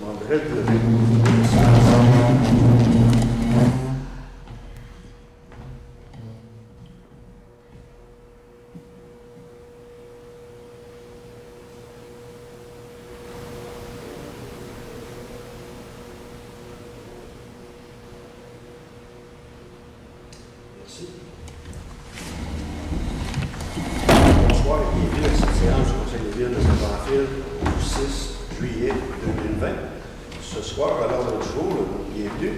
demanderais de lever. Merci. Bonsoir et bienvenue à cette séance du Conseil de ville de Saint-Pamphile du 6 juillet 2020. Ce soir, à l'ordre du jour, bienvenue.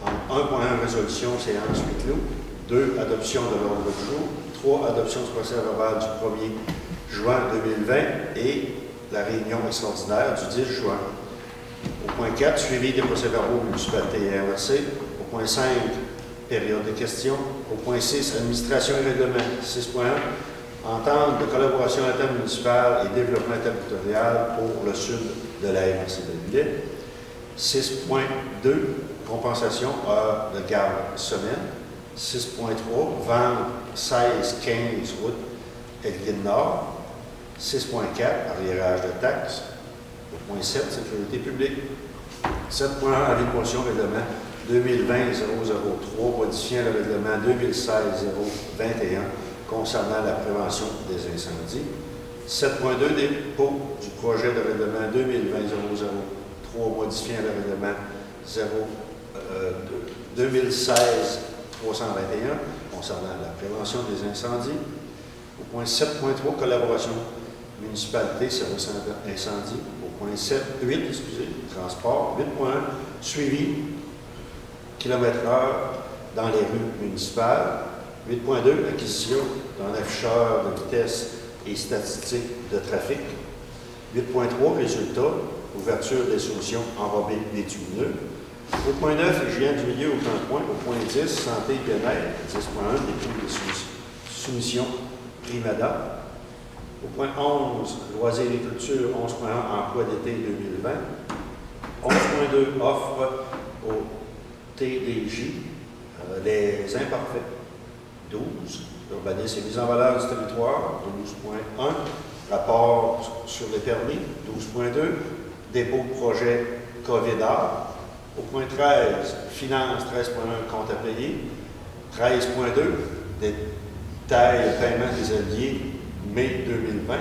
En 1.1, résolution, séance huis clos. 2, adoption de l'ordre du jour. 3, adoption du procès-verbal du 1er juin 2020 et la réunion extraordinaire du 10 juin. Au point 4, suivi des procès-verbaux municipalité et RRC. Au point 5, période de questions. Au point 6, administration et règlement. 6.1, entente de collaboration intermunicipale et développement territorial pour le sud de la MRC de Lillet. 6.2, compensation heure de garde semaine. 6.3, vente 16-15 route Elgin Nord. 6.4, arriérage de taxes. Au point 7, sécurité publique. 7.1, avis de motion règlement 2020-003, modifiant le règlement 2016-021 concernant la prévention des incendies. 7.2, dépôt du projet de règlement 2020-003, modifiant le règlement 2016-321 concernant la prévention des incendies. Au point 7.3, collaboration municipalité, service incendie. Au point 8, transport. 8.1, suivi, kilomètre-heure dans les rues municipales. 8.2, acquisition d'un afficheur de vitesse et statistiques de trafic. 8.3, résultats, ouverture des solutions enrobées bitumineux. Au point 9, hygiène du milieu, aucun point. Au point 10, santé et bien-être. 10.1, dépôt des soumissions Primada. Au point 11, loisirs et culture. 11.1, emploi d'été 2020. 11.2, offre au TDJ, les imparfaits. 12, urbanisme et mise en valeur du territoire. 12.1, rapport sur les permis. 12.2, dépôt de projet COVID-AR. Au point 13, finance 13.1, compte à payer. 13.2, détail paiement des alliés, mai 2020.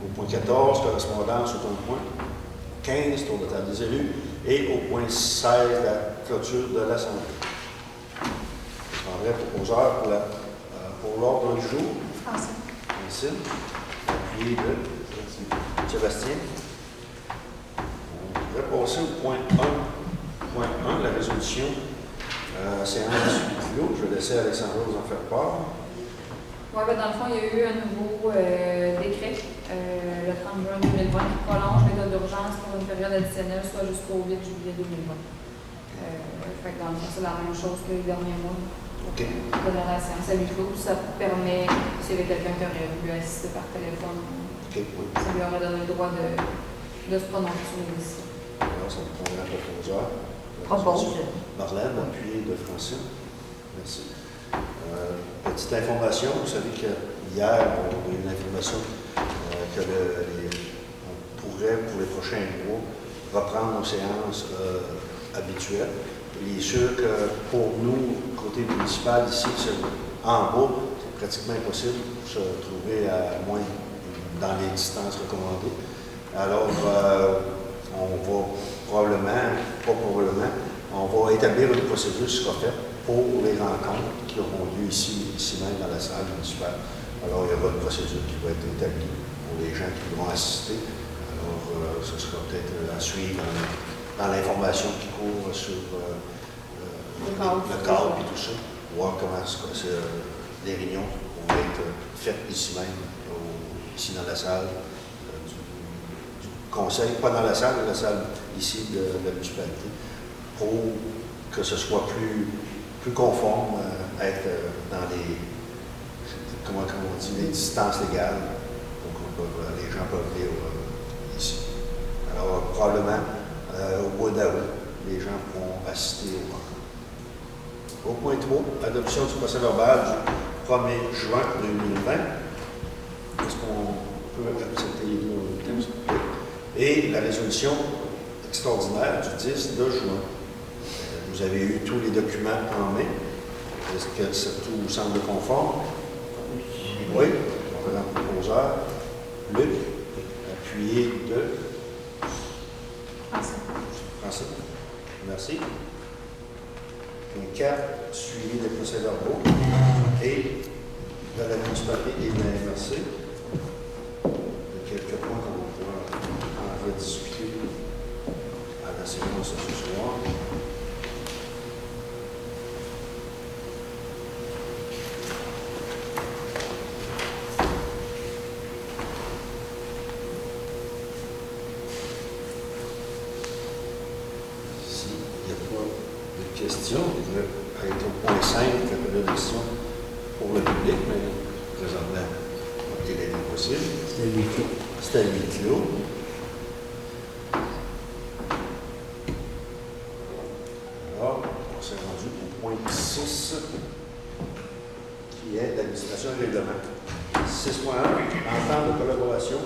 Au point 14, correspondance au point. 15, tour de table des élus. Et au point 16, la clôture de l'Assemblée. Je prendrai proposeur pour l'ordre du jour. Francine. Appuyé de Sébastien. On devrait passer au point 1. La résolution. Séance huis clos. Je vais laisser Alexandra vous en faire part. Oui, ben dans le fond, il y a eu un nouveau décret le 30 juin 2020 qui prolonge l'état d'urgence pour une période additionnelle, soit jusqu'au 8 juillet 2020. Fait que dans le fond, c'est la même chose que les derniers mois. OK. Dans la séance à huis clos, ça permet, s'il y avait quelqu'un qui aurait voulu assister par téléphone, OK, oui. ça lui aurait donné le droit de se prononcer sur les décisions. Alors, ça me prendra un proposeur. Marlène, appuyé de Francine. Merci. Petite information, vous savez qu'hier, on a eu une information on pourrait, pour les prochains mois, reprendre nos séances habituelles. Il est sûr que pour nous, côté municipal, ici, en bas, c'est pratiquement impossible de se trouver à moins dans les distances recommandées. Alors, on va on va établir une procédure qui sera faite pour les rencontres qui auront lieu ici même dans la salle municipale. Alors, il y aura une procédure qui va être établie pour les gens qui vont assister. Alors, ce sera peut-être à suivre dans l'information qui court sur le cadre et tout ça, voir comment les réunions vont être faites ici même, ici dans la salle du conseil, pas dans la salle, mais la salle ici de la municipalité, pour que ce soit plus conforme à être dans les, comment on dit, les distances légales, pour que les gens peuvent venir ici. Alors, probablement, au mois d'août, les gens pourront assister au rencontres. Au point 3, adoption du procès-verbal du 1er juin 2020. Est-ce qu'on peut accepter les deux textes? Et la résolution extraordinaire du 10 de juin. Vous avez eu tous les documents en main. Est-ce que tout vous semble conforme? Oui. Conférent proposeur. Luc. Appuyé de Français. Merci. Donc 4, suivi des procès-verbaux et de la municipalité et de la MRC. Il y a quelques points qu'on va pouvoir en rediscuter à la séance ce soir. Question, il devrait être au point 5, il y a pas de questions pour le public, mais présentement, il est impossible. C'était à huis clos. C'était à huis clos. Alors, on s'est rendu au point 6, qui est l'administration et le règlement. 6.1, entente de collaboration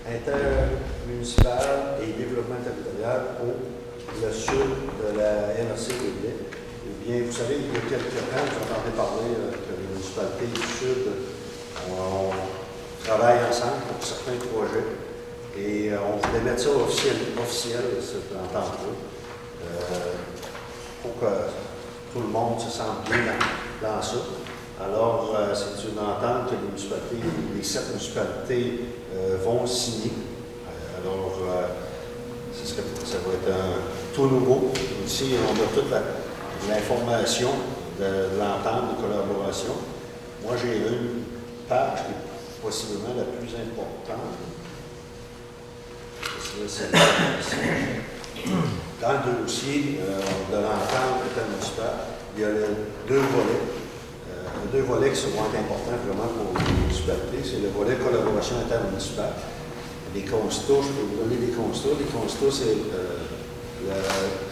intermunicipale et développement territorial pour le sud de la MRC de Blais. Eh bien, vous savez, il y a quelques temps, j'entendais parler que les municipalités du sud travaillent ensemble pour certains projets et on voulait mettre ça officiel cette entente-là, pour que tout le monde se sente bien dans ça. Alors, c'est une entente que les 7 municipalités vont signer. Alors, ça va être un tout nouveau. Ici, on a toute l'information de l'entente de collaboration. Moi, j'ai une page qui est possiblement la plus importante. Dans le dossier de l'entente intermunicipale, il y a deux volets qui seront importants vraiment pour les municipalités. C'est le volet collaboration intermunicipale. Les constats, je peux vous donner des constats. Les constats, c'est la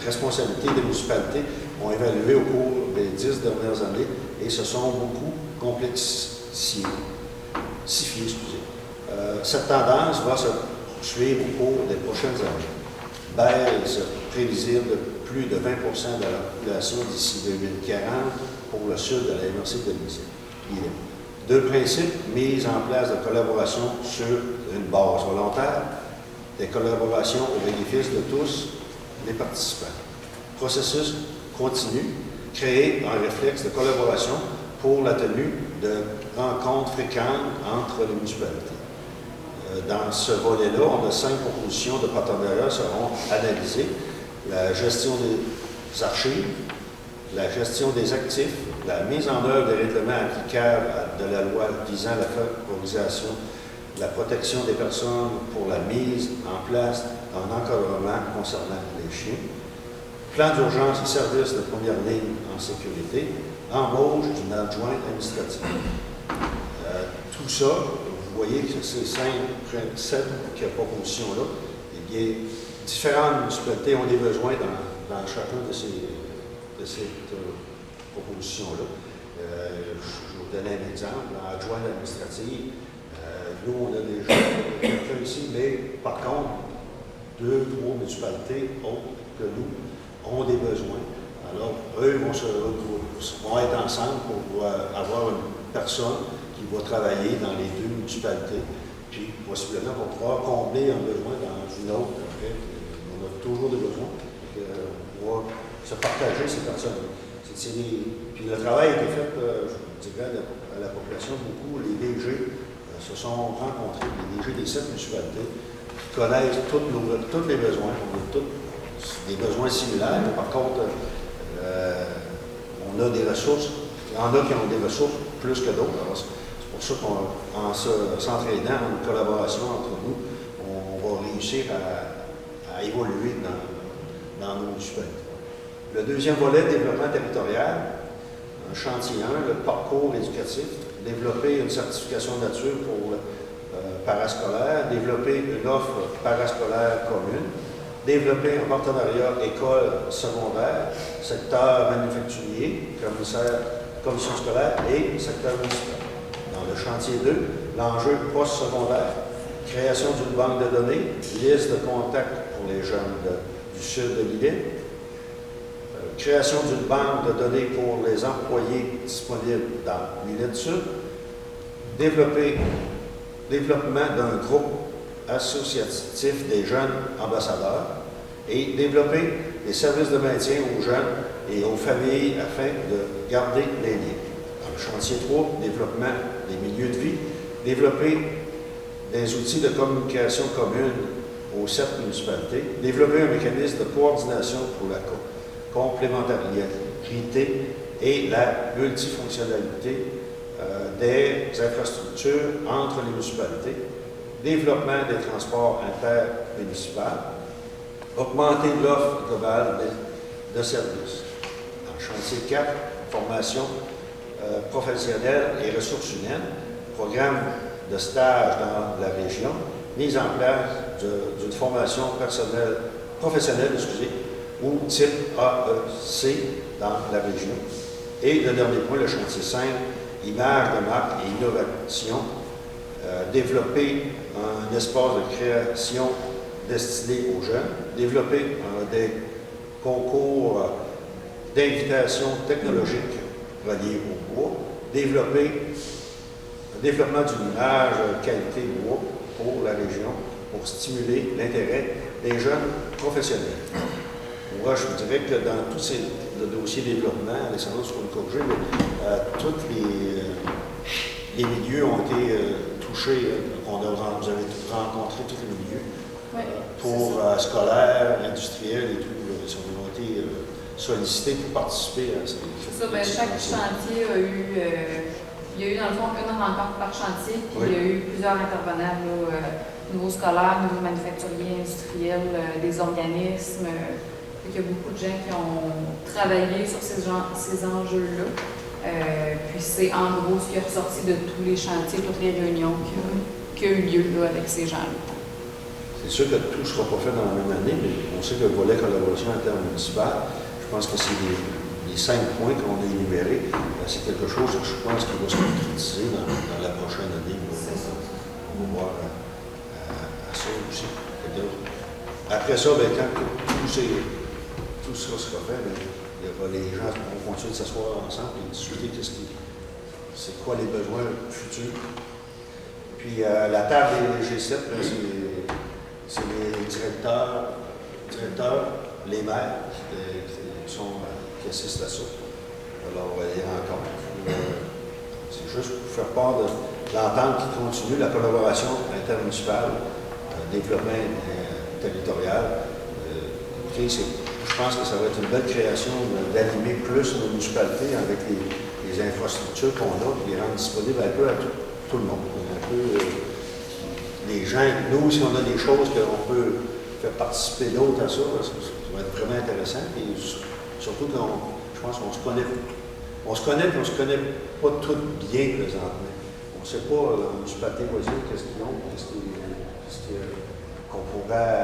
responsabilité des municipalités ont évalué au cours des 10 dernières années et se sont beaucoup complexifiées. Cette tendance va se suivre au cours des prochaines années. Baisse prévisible de plus de 20 de la population d'ici 2040 pour le sud de la MRC de l'île. Deux principes mis en place de collaboration sur une base volontaire, des collaborations au bénéfice de tous les participants. Processus continu, créer un réflexe de collaboration pour la tenue de rencontres fréquentes entre les municipalités. Dans ce volet-là, on a 5 propositions de partenariat seront analysées. La gestion des archives, la gestion des actifs, la mise en œuvre des règlements applicables de la loi visant la favorisation, la protection des personnes pour la mise en place d'un encadrement concernant les chiens, plan d'urgence et services de première ligne en sécurité, embauche d'une adjointe administrative. Tout ça, vous voyez que ces 7 propositions-là, eh bien, différentes municipalités ont des besoins dans chacun de ces propositions-là. Je vais vous donner un exemple. L'adjointe administrative, nous, on a déjà quelqu'un ici, mais par contre, 2 ou 3 municipalités autres que nous ont des besoins. Alors, eux vont être ensemble pour avoir une personne qui va travailler dans les 2 municipalités, puis possiblement pour pouvoir combler un besoin dans une autre. Après, on a toujours des besoins. On va se partager ces personnes-là. Puis le travail a été fait, je dirais, à la population, beaucoup, les DG se sont rencontrés, les DG des 7 municipalités, qui connaissent tous les besoins. On a tous des besoins similaires. Par contre, on a des ressources. Il y en a qui ont des ressources plus que d'autres. C'est pour ça qu'en s'entraînant, en collaboration entre nous, on va réussir à évoluer dans nos municipalités. Le deuxième volet, développement territorial, un chantier 1, le parcours éducatif, développer une certification de nature pour parascolaire, développer une offre parascolaire commune, développer un partenariat école secondaire, secteur manufacturier, commission scolaire et secteur municipal. Dans le chantier 2, l'enjeu post-secondaire, Création d'une banque de données, liste de contacts pour les jeunes du sud de l'île. Création d'une banque de données pour les employés disponibles dans l'île sud. Développement d'un groupe associatif des jeunes ambassadeurs et développer des services de maintien aux jeunes et aux familles afin de garder les liens. Dans le chantier 3, développement des milieux de vie, développer des outils de communication commune aux 7 municipalités, développer un mécanisme de coordination pour la complémentarité et la multifonctionnalité des infrastructures entre les municipalités, développement des transports intermunicipaux, augmenter l'offre globale de services. Dans le chantier 4, formation professionnelle et ressources humaines, programme de stage dans la région, mise en place d'une formation professionnelle ou type AEC dans la région. Et le dernier point, le chantier 5, image de marque et innovation, développer un espace de création destiné aux jeunes, développer des concours d'invitation technologique reliés au bois, développer un développement d'une image qualité bois pour la région pour stimuler l'intérêt des jeunes professionnels. Moi, je vous dirais que dans tous le dossier développement, Alexandre, sur le corriger, tous les milieux ont été touchés. Vous avez rencontré tous les milieux pour scolaires, industriels et tout. Ils ont été sollicités pour participer à ces. C'est ça, chaque chantier a eu. Il y a eu dans le fond une rencontre par chantier, puis il y a eu plusieurs intervenants au niveau scolaire, au niveau manufacturier, industriel, des organismes. Il y a beaucoup de gens qui ont travaillé sur ces enjeux-là. Puis c'est en gros ce qui est ressorti de tous les chantiers, toutes les réunions qui ont eu lieu là, avec ces gens-là. C'est sûr que tout ne sera pas fait dans la même année, mais on sait que le volet collaboration intermunicipale, je pense que c'est les 5 points qu'on a énumérés, c'est quelque chose que je pense qui va se concrétiser dans la prochaine année. C'est ça. On va voir à ça aussi. Après ça, quand tout ça sera fait, les gens vont continuer de s'asseoir ensemble et discuter c'est quoi les besoins futurs. Puis la table des G7, c'est les directeurs, les maires qui assistent à ça. Alors, les rencontres. C'est juste pour faire part de l'entente qui continue, la collaboration intermunicipale, développement territorial. Je pense que ça va être une belle création d'animer plus nos municipalités avec les infrastructures qu'on a, et les rendre disponibles un peu à tout le monde. Un peu, les gens, nous, si on a des choses qu'on peut faire participer d'autres à ça, ça va être vraiment intéressant. Et surtout quand je pense qu'on se connaît. On se connaît, mais on ne se connaît pas tout bien présentement. On ne sait pas, la municipalité voisine, qu'est-ce qu'ils ont, qu'on pourrait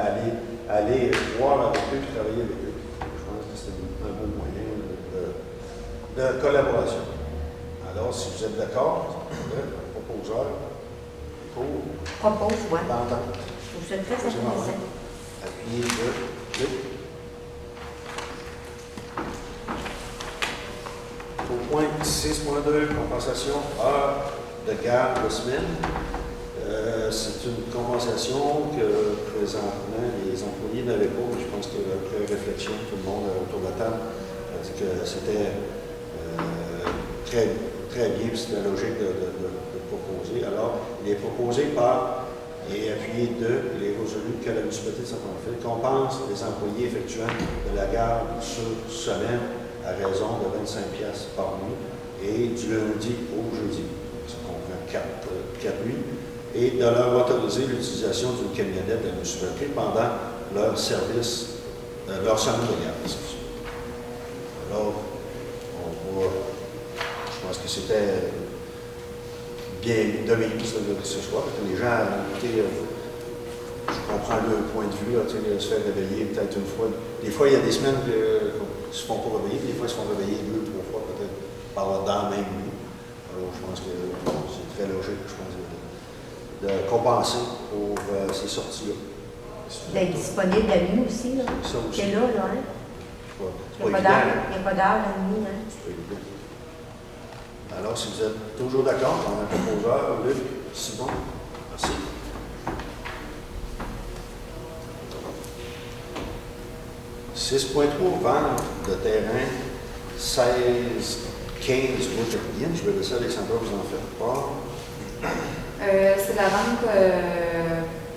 aller voir avec eux et travailler avec eux. Je pense que c'est un bon moyen de collaboration. Alors, si vous êtes d'accord, le proposeur propose, oui. l'entente. Vous êtes très intéressant. Appuyez le. Au point 6.2, compensation heure de garde de semaine. C'est une compensation que présentement les employés n'avaient pas, mais je pense qu'après réflexion, tout le monde autour de la table a dit que c'était très bien, puis c'était logique de proposer. Alors, il est proposé par et appuyé de les résolus que la municipalité de Saint-Onofre compense les employés effectuant de la garde sur semaine à raison de 25$ par nuit et du lundi au jeudi. Ça comprend 4 nuits. Et de leur autoriser l'utilisation d'une camionnette de la municipalité pendant leur service, leur semaine de garde. Alors, je pense que c'était bien dominé ce soir, parce que les gens, écoutez, je comprends le point de vue, là, se faire réveiller peut-être une fois. Des fois, il y a des semaines qui ne se font pas réveiller, des fois, ils se font réveiller 2 ou 3 fois, peut-être, dans la même nuit. Alors, je pense que c'est très logique, je pense. de compenser pour ces sorties-là. D'être disponible la nuit aussi, là. Ça aussi. C'est là, hein? C'est Il n'y pas a évident. pas d'heure la nuit, hein? C'est pas évident. Alors, si vous êtes toujours d'accord, on a un proposeur, Luc, Simon, merci. « 6.3, vente de terrain, 16-15 route Jacqueline. Je vais laisser Alexandra vous en faire part. C'est la vente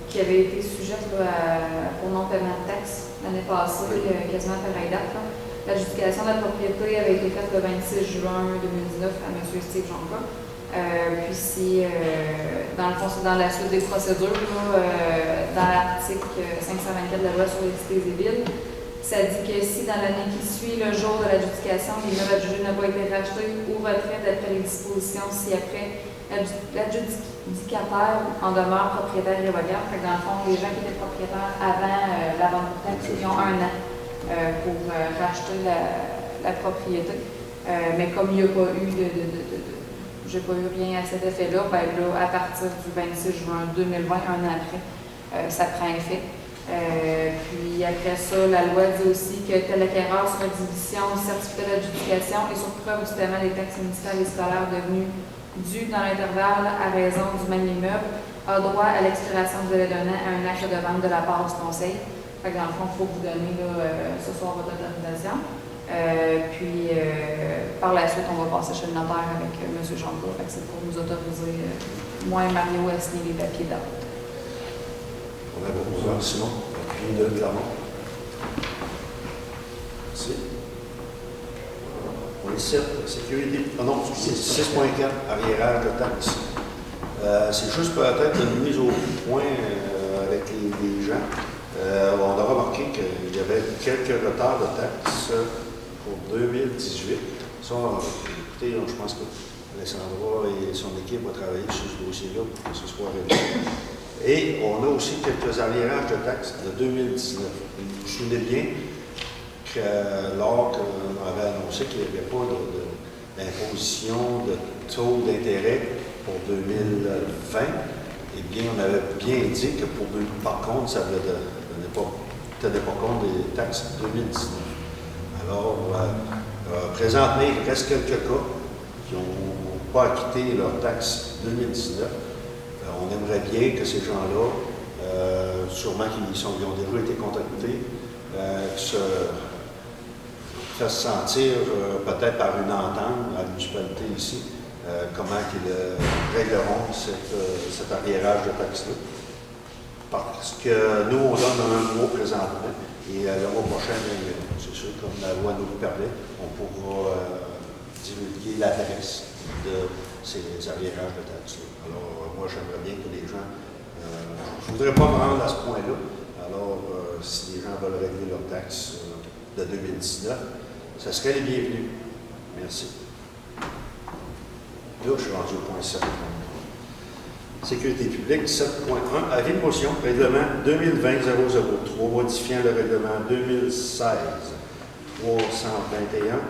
qui avait été sujette là, pour non-paiement de taxes l'année passée, quasiment à pareille date. L'adjudication de la propriété avait été faite le 26 juin 2019 à M. Steve Jonca. Puis dans le fond, c'est dans la suite des procédures, là, dans l'article 524 de la loi sur les cités et villes, ça dit que si dans l'année qui suit le jour de l'adjudication, l'immeuble adjugé n'a pas été racheté ou retrait d'après les dispositions ci-après, l'adjudicataire en demeure propriétaire révocable. Dans le fond, les gens qui étaient propriétaires avant la vente de taxe, ils ont 1 an pour racheter la propriété. Mais comme il n'y a pas eu j'ai pas eu rien à cet effet-là, ben là, à partir du 26 juin 2020, 1 an après, ça prend effet. Puis après ça, la loi dit aussi que tel acquéreur sur exhibition, certificat d'adjudication et sur preuve du paiement des taxes municipales et scolaires devenues dues dans l'intervalle à raison du même immeuble a droit à l'expiration du délai d'un an à un acte de vente de la part du conseil. Fait que dans le fond, il faut vous donner là, ce soir votre autorisation. Puis par la suite, on va passer chez le notaire avec M. Jonca. Fait que c'est pour nous autoriser, moi et Mario, à signer les papiers d'avant. On a proposé Simon, puis de Clermont. Merci. On est 7, sécurité. Ah non, c'est 6.4, arriérage de taxes. C'est juste peut-être une mise au point avec les gens. On a remarqué qu'il y avait quelques retards de taxes pour 2018. Ça, écoutez, je pense que Alexandra et son équipe vont travailler sur ce dossier-là pour que ce soit réglé. Et on a aussi quelques arriérages de taxes de 2019. Vous vous souvenez bien que lors qu'on avait annoncé qu'il n'y avait pas d'imposition de taux d'intérêt pour 2020, eh bien, on avait bien dit que par contre, ça ne tenait pas compte des taxes 2019. Alors, présentement, il reste quelques cas qui n'ont pas acquitté leurs taxes 2019. On aimerait bien que ces gens-là, sûrement qu'ils ont déjà été contactés, se fassent sentir peut-être par une entente à la municipalité ici, comment ils régleront cet arriérage de taxes-là. Parce que nous, on donne un mois présentement, et le mois prochain, c'est sûr, comme la loi nous le permet, on pourra divulguer l'adresse de ces arriérages de taxes-là. Alors, moi, j'aimerais bien que les gens... je ne voudrais pas me rendre à ce point-là. Alors, si les gens veulent régler leurs taxes de 2019, ça serait les bienvenus. Merci. Là, je suis rendu au point 7. Sécurité publique, 7.1. Avis de motion, règlement 2020-003, modifiant le règlement 2016-321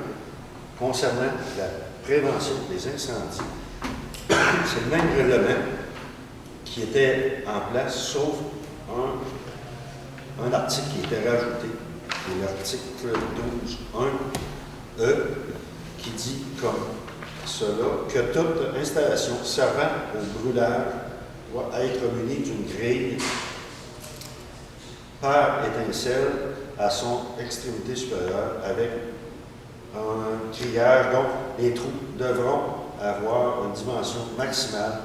concernant la prévention des incendies. C'est le même règlement qui était en place, sauf un article qui était rajouté, qui est l'article 12.1e, qui dit comme cela, que toute installation servant au brûlage doit être munie d'une grille par étincelle à son extrémité supérieure avec un grillage. Donc, les trous devront avoir une dimension maximale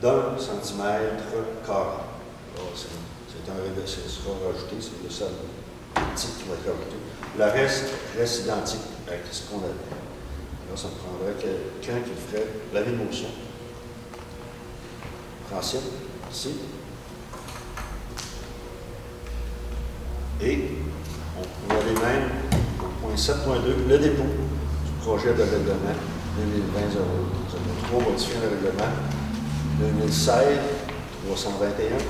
d'1 centimètre carré. Ce sera rajouté, c'est le seul article qui va être rajouté. Le reste identique avec ce qu'on avait. Alors, ça me prendrait quelqu'un qui ferait l'avis de motion. Francine, merci. Et on va aller même au point 7.2, le dépôt du projet de règlement 2020-003, modifiant le règlement 2016-321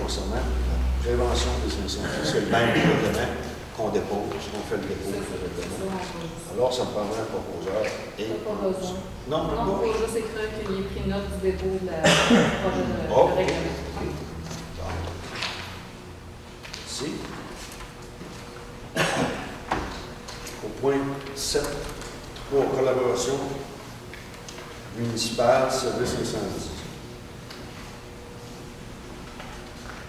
concernant la prévention des incendies. C'est le même règlement qu'on dépose, qu'on fait le dépôt directement. Alors, ça me prendrait un proposeur. Et... Pas besoin. Non, non, non. il faut juste écrire qu'il ait pris note du dépôt de la projet de règlement. Merci. Au point 7, pour collaboration municipale, service incendie.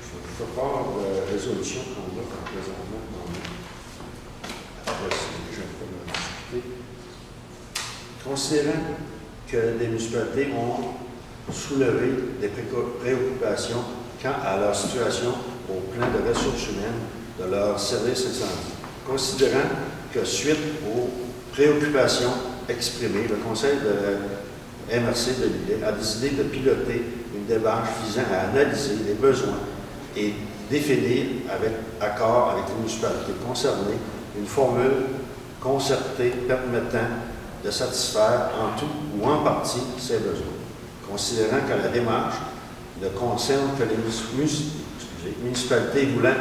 Je vais vous faire part de la résolution qu'on a présentement dans nous. Après, si les gens peuvent en discuter. Considérant que les municipalités ont soulevé des préoccupations quant à leur situation au plan de ressources humaines de leur service incendie. Considérant que suite aux préoccupations exprimées, le Conseil de la MRC de Lillet a décidé de piloter une démarche visant à analyser les besoins et définir avec accord avec les municipalités concernées une formule concertée permettant de satisfaire en tout ou en partie ces besoins. Considérant que la démarche ne concerne que les municipalités voulant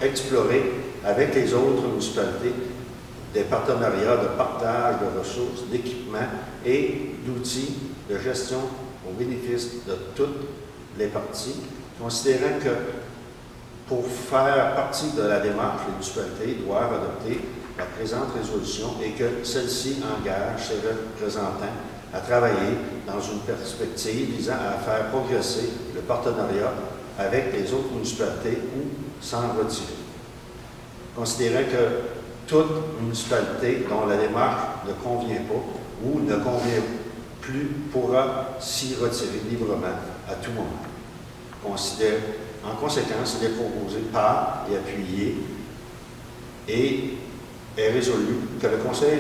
explorer avec les autres municipalités des partenariats de partage de ressources, d'équipements et d'outils de gestion au bénéfice de toutes les parties, considérant que pour faire partie de la démarche, les municipalités doivent adopter la présente résolution et que celle-ci engage ses représentants à travailler dans une perspective visant à faire progresser le partenariat avec les autres municipalités ou s'en retirer. Considérant que toute municipalité dont la démarche ne convient pas ou ne convient plus pourra s'y retirer librement à tout moment. En conséquence, il est proposé par et appuyé et est résolu que le Conseil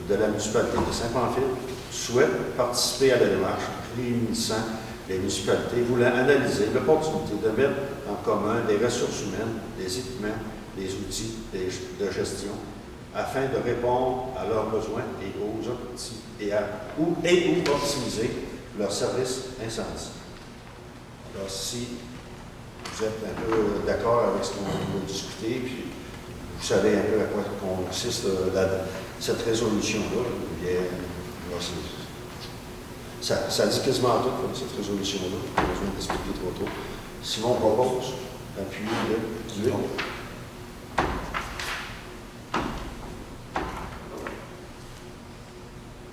de la municipalité de Saint-Pamphile souhaite participer à la démarche réunissant les municipalités voulant analyser l'opportunité de mettre en commun les ressources humaines, les équipements, les outils de gestion afin de répondre à leurs besoins et ou optimiser leur service incendie. Alors, si vous êtes un peu d'accord avec ce qu'on va discuter, puis vous savez un peu à quoi consiste cette résolution-là, bien, ça dit quasiment tout, cette résolution-là. Pas besoin d'expliquer trop tôt. Simon propose d'appuyer le 8.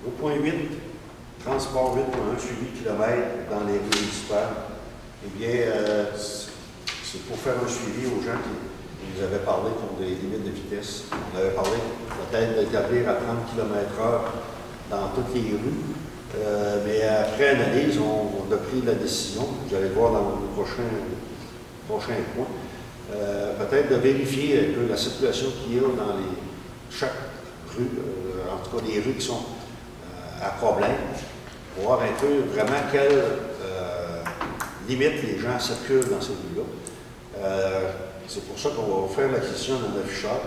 Au point 8, transport 8.1, suivi kilomètres dans les rues municipales. Eh bien, c'est pour faire un suivi aux gens qui nous avaient parlé pour des limites de vitesse. On avait parlé peut-être d'établir à 30 km/h dans toutes les rues. Mais après analyse, on a pris la décision, vous allez voir dans le prochain point, peut-être de vérifier un peu la circulation qu'il y a dans chaque rue, en tout cas les rues qui sont à problème, pour voir un peu vraiment quelles limites les gens circulent dans ces rues-là. C'est pour ça qu'on va faire l'acquisition d'un afficheur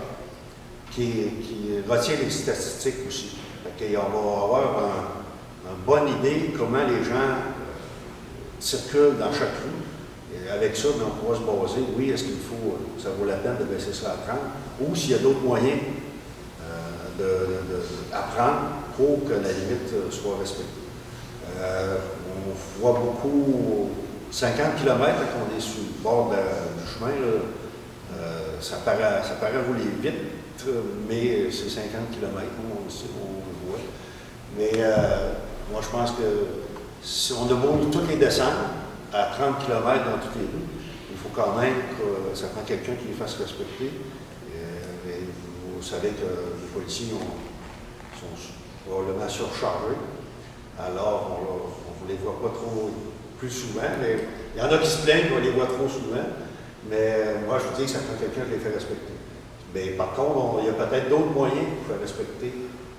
qui retient les statistiques aussi. On va avoir une bonne idée comment les gens circulent dans chaque rue. Et avec ça, on pourra se baser, oui, est-ce qu'il faut, ça vaut la peine de baisser ça à 30, ou s'il y a d'autres moyens à prendre pour que la limite soit respectée. On voit beaucoup, 50 km quand on est sur le bord du chemin, là, ça paraît rouler vite, mais c'est 50 km, on le voit. Mais moi, je pense que si on demande toutes les descentes à 30 km dans toutes les rues, il faut quand même que ça prend quelqu'un qui les fasse respecter. Et vous savez que les policiers sont probablement surchargés. Alors, on ne les voit pas trop plus souvent. Mais il y en a qui se plaignent qu'on les voit trop souvent. Mais moi, je vous dis que ça prend quelqu'un qui les fait respecter. Mais par contre, il y a peut-être d'autres moyens pour faire respecter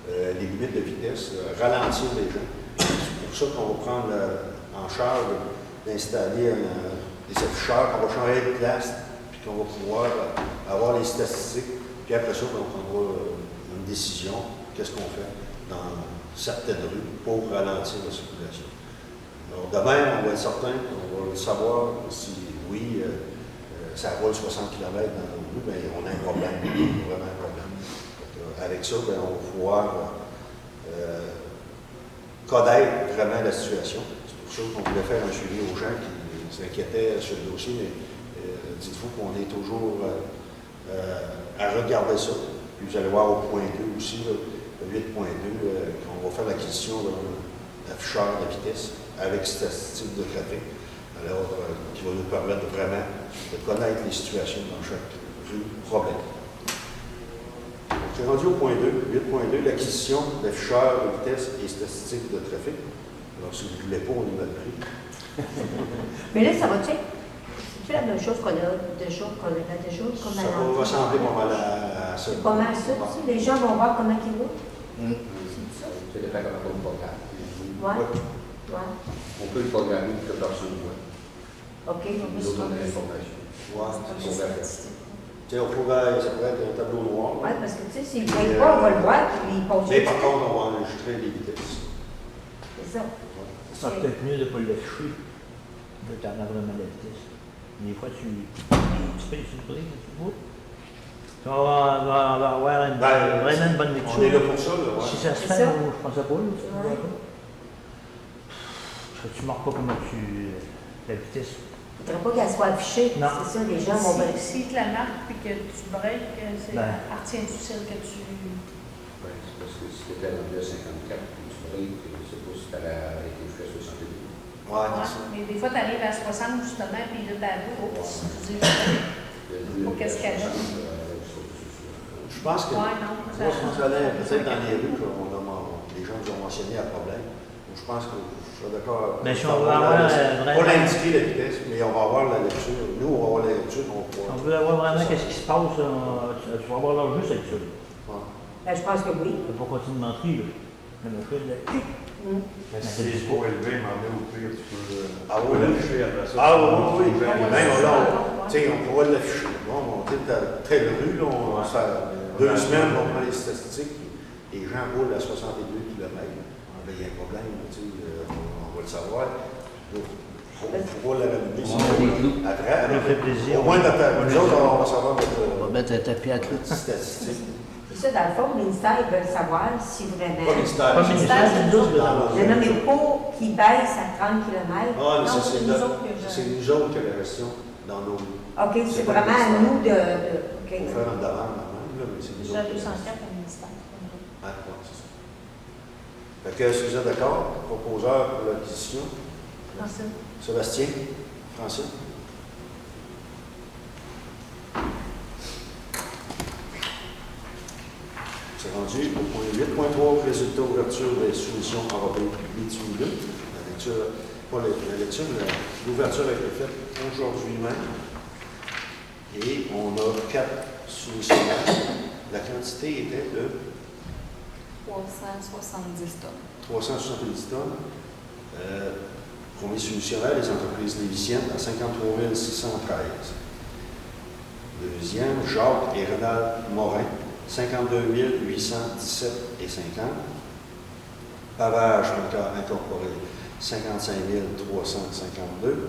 les limites de vitesse, ralentir les gens. C'est pour ça qu'on va prendre en charge d'installer des afficheurs, qu'on va changer de place, puis qu'on va pouvoir avoir les statistiques. Puis après ça, on prendra une décision, qu'est-ce qu'on fait dans certaines rues pour ralentir la circulation. Alors demain, on va être certain, on va savoir si oui, ça roule 60 km dans nos rues, bien, on a un problème, vraiment un problème. Avec ça, bien, on va pouvoir connaître vraiment la situation. C'est pour ça qu'on voulait faire un suivi aux gens qui s'inquiétaient sur le dossier, mais dites-vous qu'on est toujours à regarder ça. Puis vous allez voir au point 2 aussi, là, le 8.2, qu'on va faire l'acquisition d'un afficheur de vitesse avec statistique de trafic, alors qui va nous permettre vraiment de connaître les situations dans chaque rue problème. Donc, c'est rendu au point 2, 8.2, l'acquisition d'afficheurs de vitesse et statistiques de trafic. Alors, si vous ne voulez pas, on est mal pris. Mais là, ça va-tu être? C'est la même chose qu'on a déjà, comme Ça va ressembler pas mal à ça. C'est pas mal ça, tu sais. Les gens vont voir comment ils vont. C'est de faire comme un programme. Ouais. Ouais. On peut le programmer que personne ne voit. OK. Nous autres, on a l'information. Ouais, C'est ce qu'on va faire. ça pourrait être un tableau noir. Oui, parce que tu sais, s'ils ne voient pas, on va le voir, puis ils posent. Mais par contre, on va enregistrer les vitesses. C'est ça. Ça serait peut-être mieux de ne pas l'afficher, de t'en avoir vraiment la vitesse. Des fois, tu payes sur le prix, tu vois. On va avoir vraiment une bonne lecture. On est là pour ça, là. Si Ouais. ça se C'est fait, ça. je pensais pas, là, Ouais. tu ne marques pas comment la vitesse. Il ne faudrait pas qu'elle soit affichée. Non. C'est ça, les gens vont bien. Si tu la marques puis que tu breaks, c'est Ben. appartient-tu celle que tu. Oui, c'est parce que si tu étais rendu à 54, puis tu breaks, je ne sais pas si tu avais été jusqu'à 62. Ouais, Ouais, c'est ça. mais des fois, tu arrives à 60 justement, puis là, t'as oups, tu dis, Ou qu'est-ce qu'elle a? Je pense que ouais, non. lorsqu'on allait peut-être dans les rues, les gens nous ont mentionné un problème. Donc, je pense que je suis d'accord. Mais si on veut avoir Pas vraiment. l'indiquer la vitesse, mais on va avoir la lecture. Nous, on va avoir la lecture, on va On pouvoir. veut avoir vraiment qu'est-ce qui se passe, tu vas avoir l'heure juste avec ça. Ouais. Ben, je pense que oui. Tu ne peux pas continuer de mentir, là. Mais on fait le Mais si c'est trop élevé, m'en au pire, tu peux Ah oui, l'afficher après ça. Ah oui, oui, oui. Ouais, Même c'est là, ça. tu sais, on pourra l'afficher. Bon, on dit telle rue, là, on va faire 2 semaines, on prend les statistiques, les gens roulent à 62 km. Il y a un problème, tu sais, on va le savoir. Donc, on pourra la rallumer. On a des clous. Après, Ça nous fait plaisir. au moins, nous autres, on va savoir On va notre mettre un tapis à clous. statistique. C'est ça, dans le fond, le ministère, ils veulent savoir si vraiment. Pas ministère. Pas ministère, c'est nous autres, Dans Non, mais pour qu'ils baissent à 30 km. Ah, mais ça, Non, c'est nous autres que c'est nous autres qui avons la gestion dans nos rues. OK, c'est vraiment à nous de. OK. Il faut faire une demande normalement, là, mais c'est nous Déjà autres. 204 au ministère. Ah, ouais, c'est ça. Fait que, est-ce que vous êtes d'accord? Proposeur pour l'acquisition? Francine. Sébastien? Francine? C'est rendu au point 8.3, résultat ouverture des soumissions enrobées bitume 2. La lecture, pas la lecture, mais l'ouverture a été faite aujourd'hui même. Et on a 4 soumissionnaires. La quantité était de 370 tonnes. 370 tonnes. Premier soumissionnaire, les entreprises lévisiennes, à 53 613. Deuxième, Jacques et Renald Morin, 52 817 et 50. Pavage incorporé, 55 352.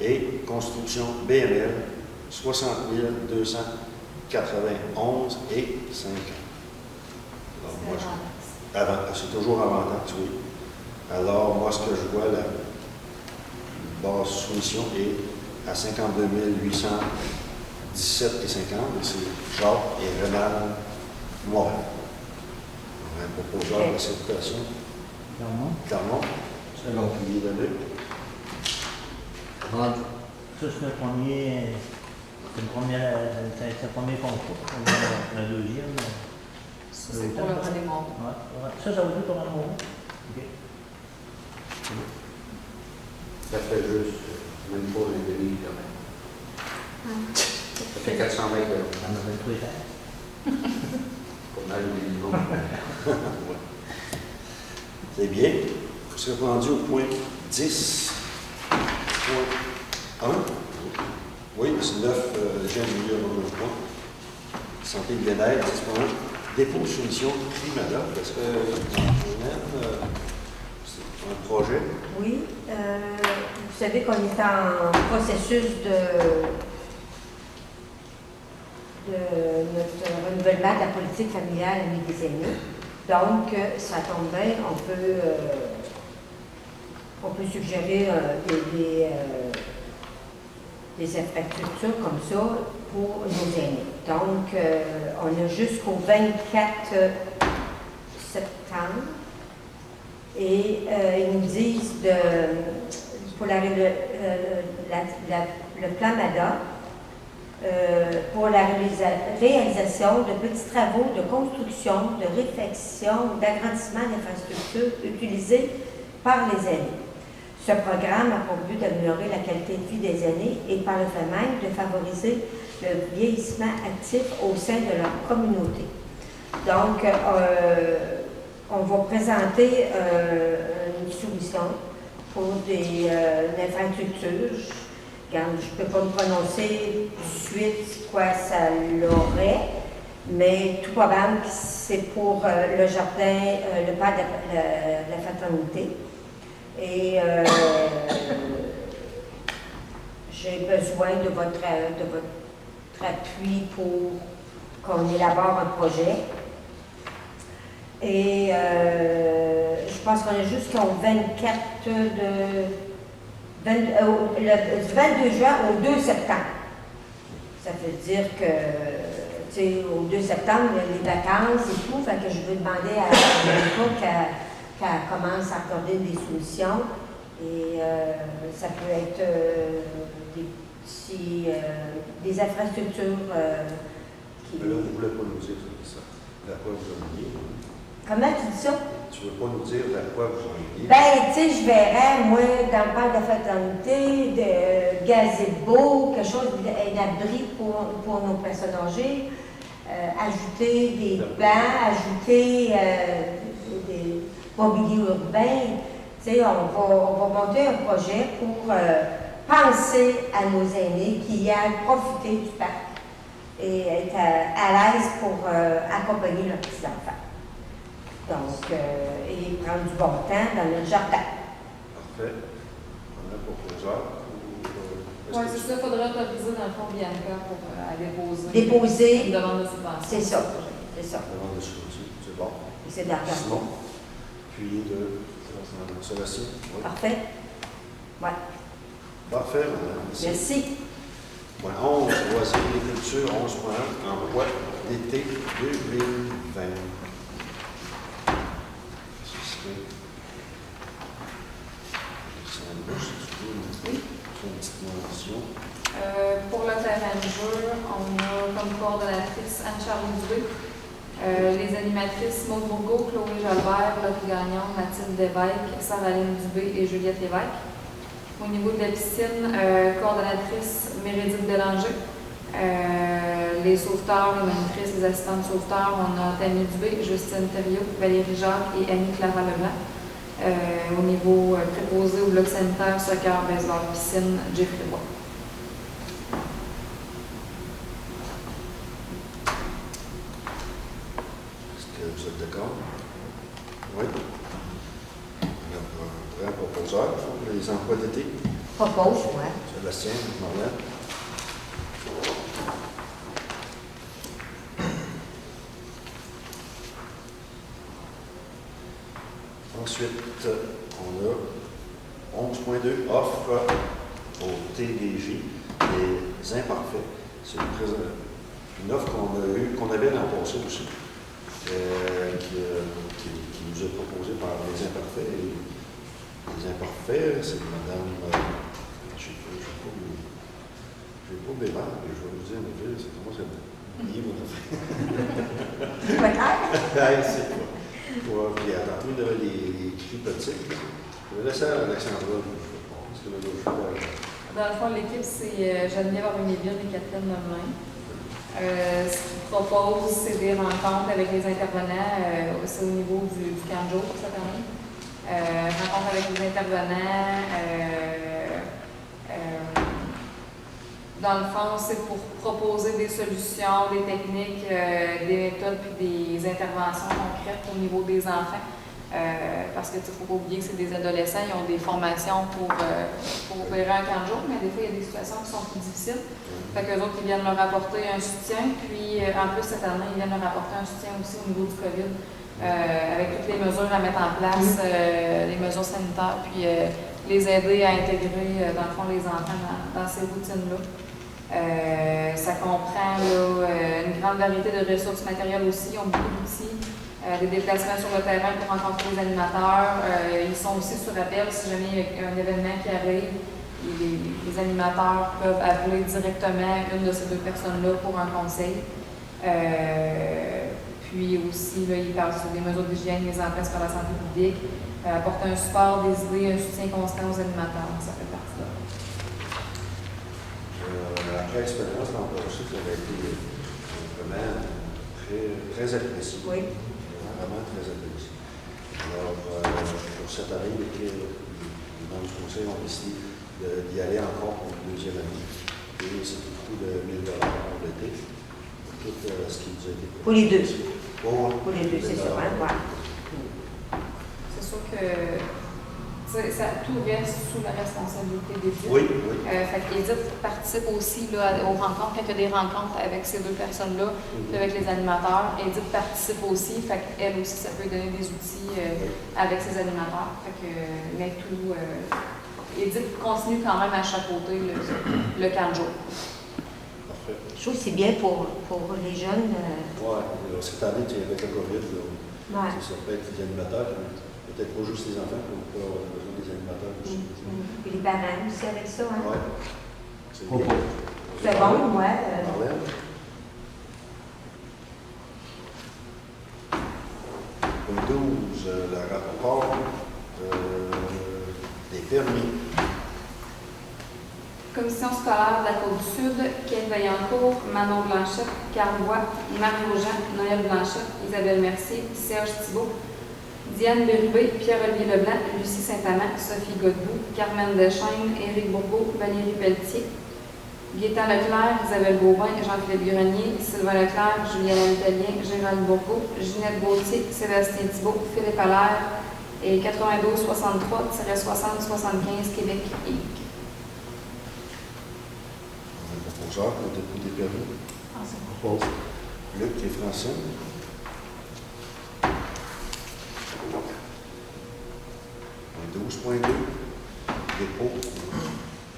Et construction BML, 60 291 et 50. Alors, moi, c'est toujours avant taxe, oui. Alors, moi, ce que je vois, la base soumission est à 52 817 et 50. Et c'est Jacques et Renald Morin. On a un proposeur de l'acceptation. Clermont. C'est Donc, il est donné. Ça, c'est le premier concours. Le deuxième. Ça, c'est pour le redémarrage. Ouais. Ça va être pour un moment. OK. Ça fait juste, même pas les demi quand même. Ça fait 400 mètres de long. On a 23 terres. Pas mal de minimum. C'est bien. Vous serez rendu au point 10. Point 1. Oui, c'est 9, j'ai un milieu dans le point. Santé et bien-être, 10.1. Dépôt soumission Primada. Est-ce que c'est un projet? Oui. Vous savez qu'on est en processus de notre renouvellement de la politique familiale et des aînés. Donc, ça tombe bien, on peut suggérer des infrastructures comme ça pour nos aînés. Donc, on a jusqu'au 24 septembre et ils nous disent pour le plan MADA, pour la réalisation de petits travaux de construction, de réfection, d'agrandissement d'infrastructures utilisées par les aînés. Ce programme a pour but d'améliorer la qualité de vie des aînés et par le fait même de favoriser le vieillissement actif au sein de leur communauté. Donc, on va présenter une solution pour des infrastructures. Je ne peux pas me prononcer tout de suite quoi ça l'aurait, mais tout probable que c'est pour le jardin, le parc de la fraternité. Et j'ai besoin de votre appui pour qu'on élabore un projet. Et je pense qu'on est jusqu'au 24 du 22 juin au 2 septembre. Ça veut dire que, tu sais, au 2 septembre, il y a les vacances et tout, fait que je veux demander à Monica qu'elle commence à accorder des solutions. Et ça peut être des infrastructures qui... Mais là, vous ne voulez pas nous dire ça, vers quoi vous en venez. Comment tu dis ça? Tu ne veux pas nous dire vers quoi vous en venez. Ben, tu sais, je verrais, moi, dans le parc de fraternité, de gazebo, quelque chose d'abri pour nos personnes âgées, ajouter des bancs, ajouter des mobiliers urbains. Tu sais, on va monter un projet pour penser à nos aînés qui aillent profiter du parc et être à l'aise pour accompagner leurs petits-enfants. Donc, et prendre du bon temps dans notre jardin. Parfait. On a un proposeur. Oui, c'est ça. Il faudrait autoriser dans le fond Bianca pour aller déposer une demande de subvention. C'est ça. C'est ça. Demande de subvention, c'est bon. Et c'est d'argent. Simon. Puis de Sébastien. Oui. Parfait. Ouais. Parfait, madame. Merci. Point 11, loisirs et culture, 11.1, emploi d'été 2020. Pour le terrain de jeu, on a comme coordonnatrice Anne-Charlie Dubé, les animatrices Maud Bourgault, Chloé Jalbert, Laurie Gagnon, Mathilde Lévesque, Sarah-Lyne Dubé et Juliette Lévesque. Au niveau de la piscine, coordonnatrice Mérédith Bélanger. Les sauveteurs, les monitrices, les assistantes sauveteurs, on a Tammy Dubé, Justine Thériault, Valérie Jacques et Annie-Clara Leblanc. Au niveau préposé au bloc sanitaire, soccer, baseball, piscine, Jeffrey Bois. Est-ce que vous êtes d'accord? Oui. On a un proposeur pour les emplois d'été. Propose, ouais. Sébastien, Marlène. Ensuite, on a 11.2, offre au TDJ des imparfaits. C'est une offre qu'on avait l'an passé aussi, qui nous est proposée par les imparfaits. Et les imparfaits, c'est madame, je ne sais pas Bévard, mais je vais vous dire, mais c'est comment ça Tu vas être? c'est quoi? Puis tantôt, il y avait les cris petites. Je vais laisser à Alexandra, parce que là, je ne sais pas. Dans le fond, l'équipe, c'est Geneviève Arminier-Ville et Catherine Lemelin. Ce qu'ils proposent, c'est des rencontres avec les intervenants. C'est au niveau du camp de jour cette année. Rencontres avec les intervenants. Dans le fond, c'est pour proposer des solutions, des techniques, des méthodes puis des interventions concrètes au niveau des enfants Parce que il ne faut pas oublier que c'est des adolescents, ils ont des formations pour opérer un camp de jour, mais des fois, il y a des situations qui sont plus difficiles. Fait qu'eux autres, ils viennent leur apporter un soutien, puis en plus, cette année, ils viennent leur apporter un soutien aussi au niveau du COVID, avec toutes les mesures à mettre en place, les mesures sanitaires, puis les aider à intégrer, dans le fond, les enfants dans ces routines-là. Ça comprend là, une grande variété de ressources matérielles aussi, ils ont beaucoup d'outils. Des déplacements sur le terrain pour rencontrer les animateurs. Ils sont aussi sur appel si jamais il y a un événement qui arrive. Les animateurs peuvent appeler directement une de ces deux personnes-là pour un conseil. Puis aussi, là, ils parlent sur des mesures d'hygiène mises en place par la santé publique, apporter un support, des idées, un soutien constant aux animateurs. Ça fait partie de ça. Après expérience l'an passé, ça avait été vraiment très apprécié. Oui. Vraiment très apprécié. Alors, pour cette année, les membres du conseil ont décidé d'y aller encore pour une deuxième année. Et c'est un coût de 1 000 pour l'été. Tout ce qui nous a été proposé. Pour les deux. Pour les deux, c'est sûr. Hein? Ouais. C'est sûr que tout reste sous la responsabilité d'Edith. Oui, oui. Fait qu'Edith participe aussi là, aux rencontres, quand il y a des rencontres avec ces deux personnes-là, puis avec les animateurs. Edith participe aussi, fait qu'elle aussi, ça peut donner des outils avec ses animateurs. Fait que, mais tout, Edith continue quand même à chapeauter le camp de jour. Parfait. Je trouve que c'est bien pour les jeunes. Oui, cette année, avec le COVID, Ouais. ça peut être les animateurs, peut-être pas juste les enfants, mais on peut avoir besoin des animateurs aussi. Et les parents aussi avec ça. Hein? Oui. C'est Oh, bien. C'est bon, ouais. Marlène? Point 12, le rapport des permis. Commission scolaire de la Côte-du-Sud, Kate Vaillancourt, Manon Blanchette, Carl Bois, Mario Jean, Noël Blanchette, Isabelle Mercier, Serge Thibault, Diane Bérubé, Pierre-Olivier Leblanc, Lucie Saint-Amand, Sophie Godbout, Carmen Deschaines, Éric Bourbeau, Valérie Pelletier, Gaétan Leclerc, Isabelle Gauvin, Jean-Philippe Grenier, Sylvain Leclerc, Juliana Italien, Gérald Bourbeau, Ginette Gauthier, Sébastien Thibault, Philippe Allaire et 92-63-60-75 Québec Inc. Le proposeur pour le dépôt des permis. Luc et Francine. Point 12.2, dépôt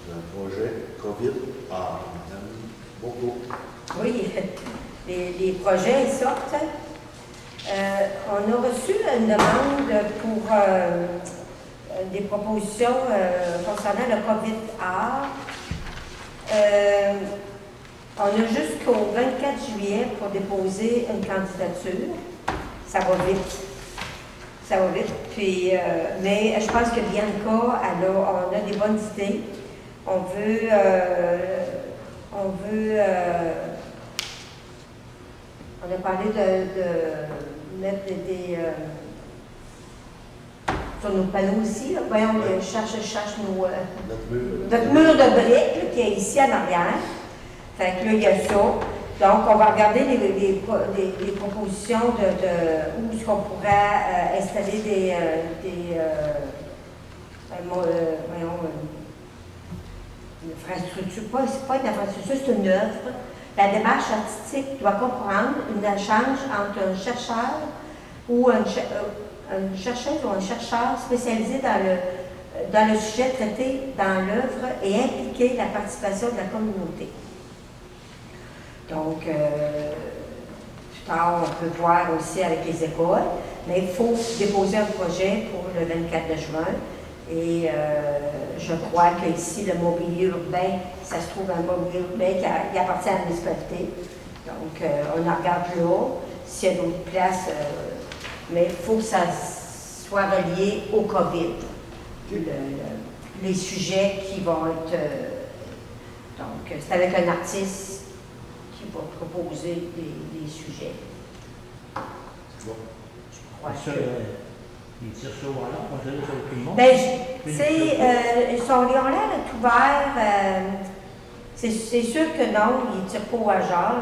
d'un projet COVID à Madame Bourbeau. Oui, les projets ils sortent. On a reçu une demande pour des propositions concernant le COVID-A. On a jusqu'au 24 juillet pour déposer une candidature. Ça va vite. Ça va vite. Puis, mais je pense que Bianca, on a des bonnes idées. On veut on a parlé de mettre des sur nos panneaux aussi. Là. Voyons, je cherche notre mur de briques là, qui est ici en arrière. Fait que là, il y a ça. Donc, on va regarder les propositions de où est-ce qu'on pourrait installer une infrastructure. C'est pas une infrastructure, c'est une œuvre. La démarche artistique doit comprendre un échange entre un chercheur ou une chercheuse ou un chercheur spécialisé dans le sujet traité dans l'œuvre et impliquer la participation de la communauté. Donc, plus tard, on peut voir aussi avec les écoles, mais il faut déposer un projet pour le 24 juin. Et je crois qu'ici, le mobilier urbain, ça se trouve un mobilier urbain qui appartient à la municipalité. Donc, on en regarde là. S'il y a d'autres places, mais il faut que ça soit relié au COVID. Les sujets qui vont être... donc, c'est avec un artiste qui va proposer des sujets. C'est bon. Je crois Ça, que... ils tirent ça au ballon, on dirait sur tout le monde. Ben, tu sais, ils ont l'air d'être ouverts. C'est sûr que non, ils ne tirent pas au hasard.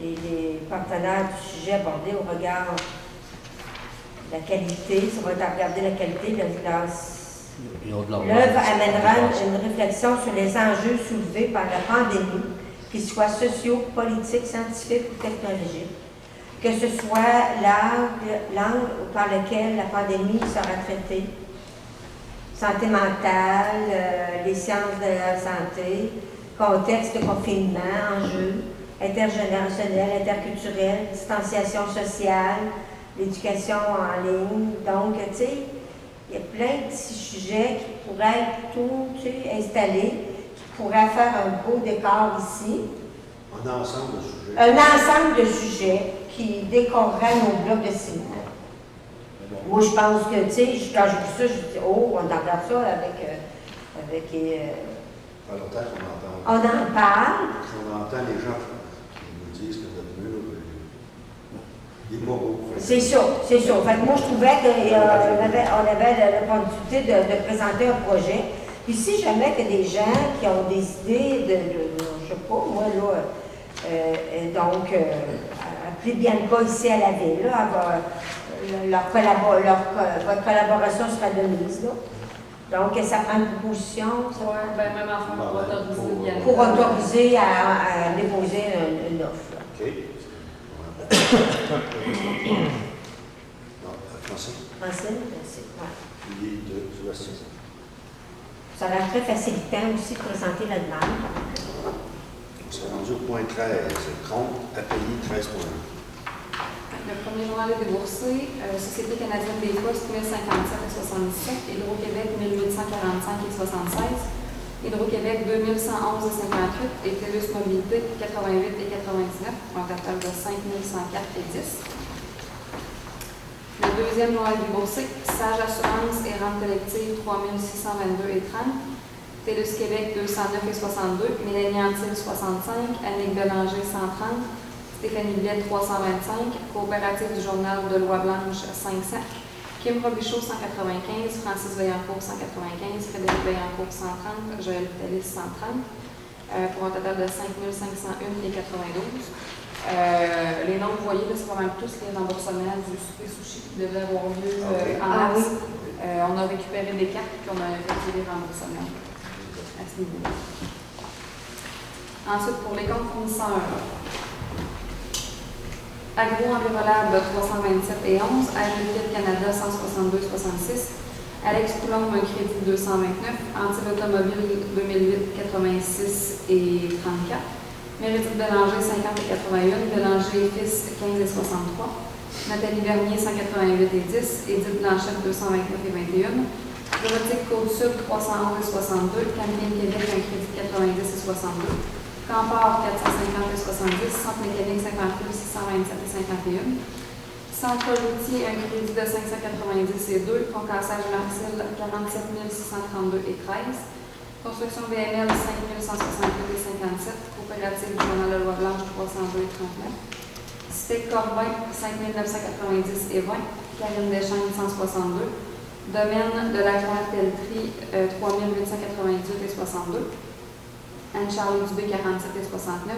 Les partenaires du sujet abordé au regard la qualité, ça va être à regarder la qualité de Ils ont de leur l'œuvre amènera une réflexion sur les enjeux soulevés par la pandémie, qu'ils soient sociaux, politiques, scientifiques ou technologiques, que ce soit l'angle par lequel la pandémie sera traitée, santé mentale, les sciences de la santé, contexte de confinement, enjeux, intergénérationnel, interculturel, distanciation sociale, l'éducation en ligne. Donc, tu sais, il y a plein de petits sujets qui pourraient être plutôt installés, qui pourraient faire un beau décor ici. Un ensemble de sujets. Un ensemble de sujets qui décoreraient nos blocs de ciment. Moi, je pense que, tu sais, quand j'ai vu ça, je dis, oh, on en regarde ça avec Pas longtemps qu'on entend. on en parle. On entend les gens qui nous disent que notre mur, il est pas beau. C'est ça, c'est ça. Fait que moi, je trouvais qu'on avait l'opportunité de présenter un projet. Puis si jamais que des gens qui ont des idées je sais pas, moi, là, appelez Bianca ici à la ville, là, votre collaboration sera de mise, là. Donc, ça prend une proposition. Ouais, ben, même enfant pour autoriser bien. Pour autoriser à déposer une offre. OK. Non, Francine? Francine, merci. Ouais. Puis de voici. Ça va être très facilitant aussi de présenter la demande. On s'est rendu au point 13. Compte API 13.1. Le premier journal est déboursé, Société canadienne des postes 1057 et 77, Hydro-Québec 1845 et 76, Hydro-Québec 2111 et 58 et TELUS Mobilité 88 et 99, pour un total de 5104 et 10. Le deuxième journal déboursé, Sage Assurance et Rente collective 3622 et 30, TELUS Québec 209 et 62, Mélanie Antil 65, Annick Bélanger 130, Stéphanie Villette 325, Coopérative du Journal de Loi-Blanche 500, Kim Robichaud 195, Francis Vaillancourt 195, Frédéric Vaillancourt 130, Joël Vitalis 130, pour un total de 5501 et 92. Les noms que vous voyez, c'est vraiment tous les remboursements du souper sushi qui devait avoir lieu en mars. On a récupéré des cartes et on a effectué les remboursements à ce niveau-là. Ensuite, pour les comptes fournisseurs, Agro-Envirolab 327 et 11, Agri-Liquide Canada 162,66, Alex Coulombe, un crédit de 229, Antil Automobile 2008 86 et 34, Méridith Bélanger 50 et 81, Bélanger Fils 15 et 63, Nathalie Bernier 188 et 10, Édith Blanchette 229 et 21, Bureautique Côte-Sud 311 et 62, Camping Québec un crédit de 90 et 62, Campard 450 et 70, Centre mécanique 58 627 et 51, Centre routier un crédit de 590 et 2, Concassage Marcel 47 632 et 13, Construction BML 5168 et 57, Coopérative du Journal de Loi-Blanche 302 et 39, Cité Corbin 5990 et 20, Karine Deschênes 162, Domaine de la Claire-Pelletrie 3898 et 62, Anne-Charles Dubé 47 et 69,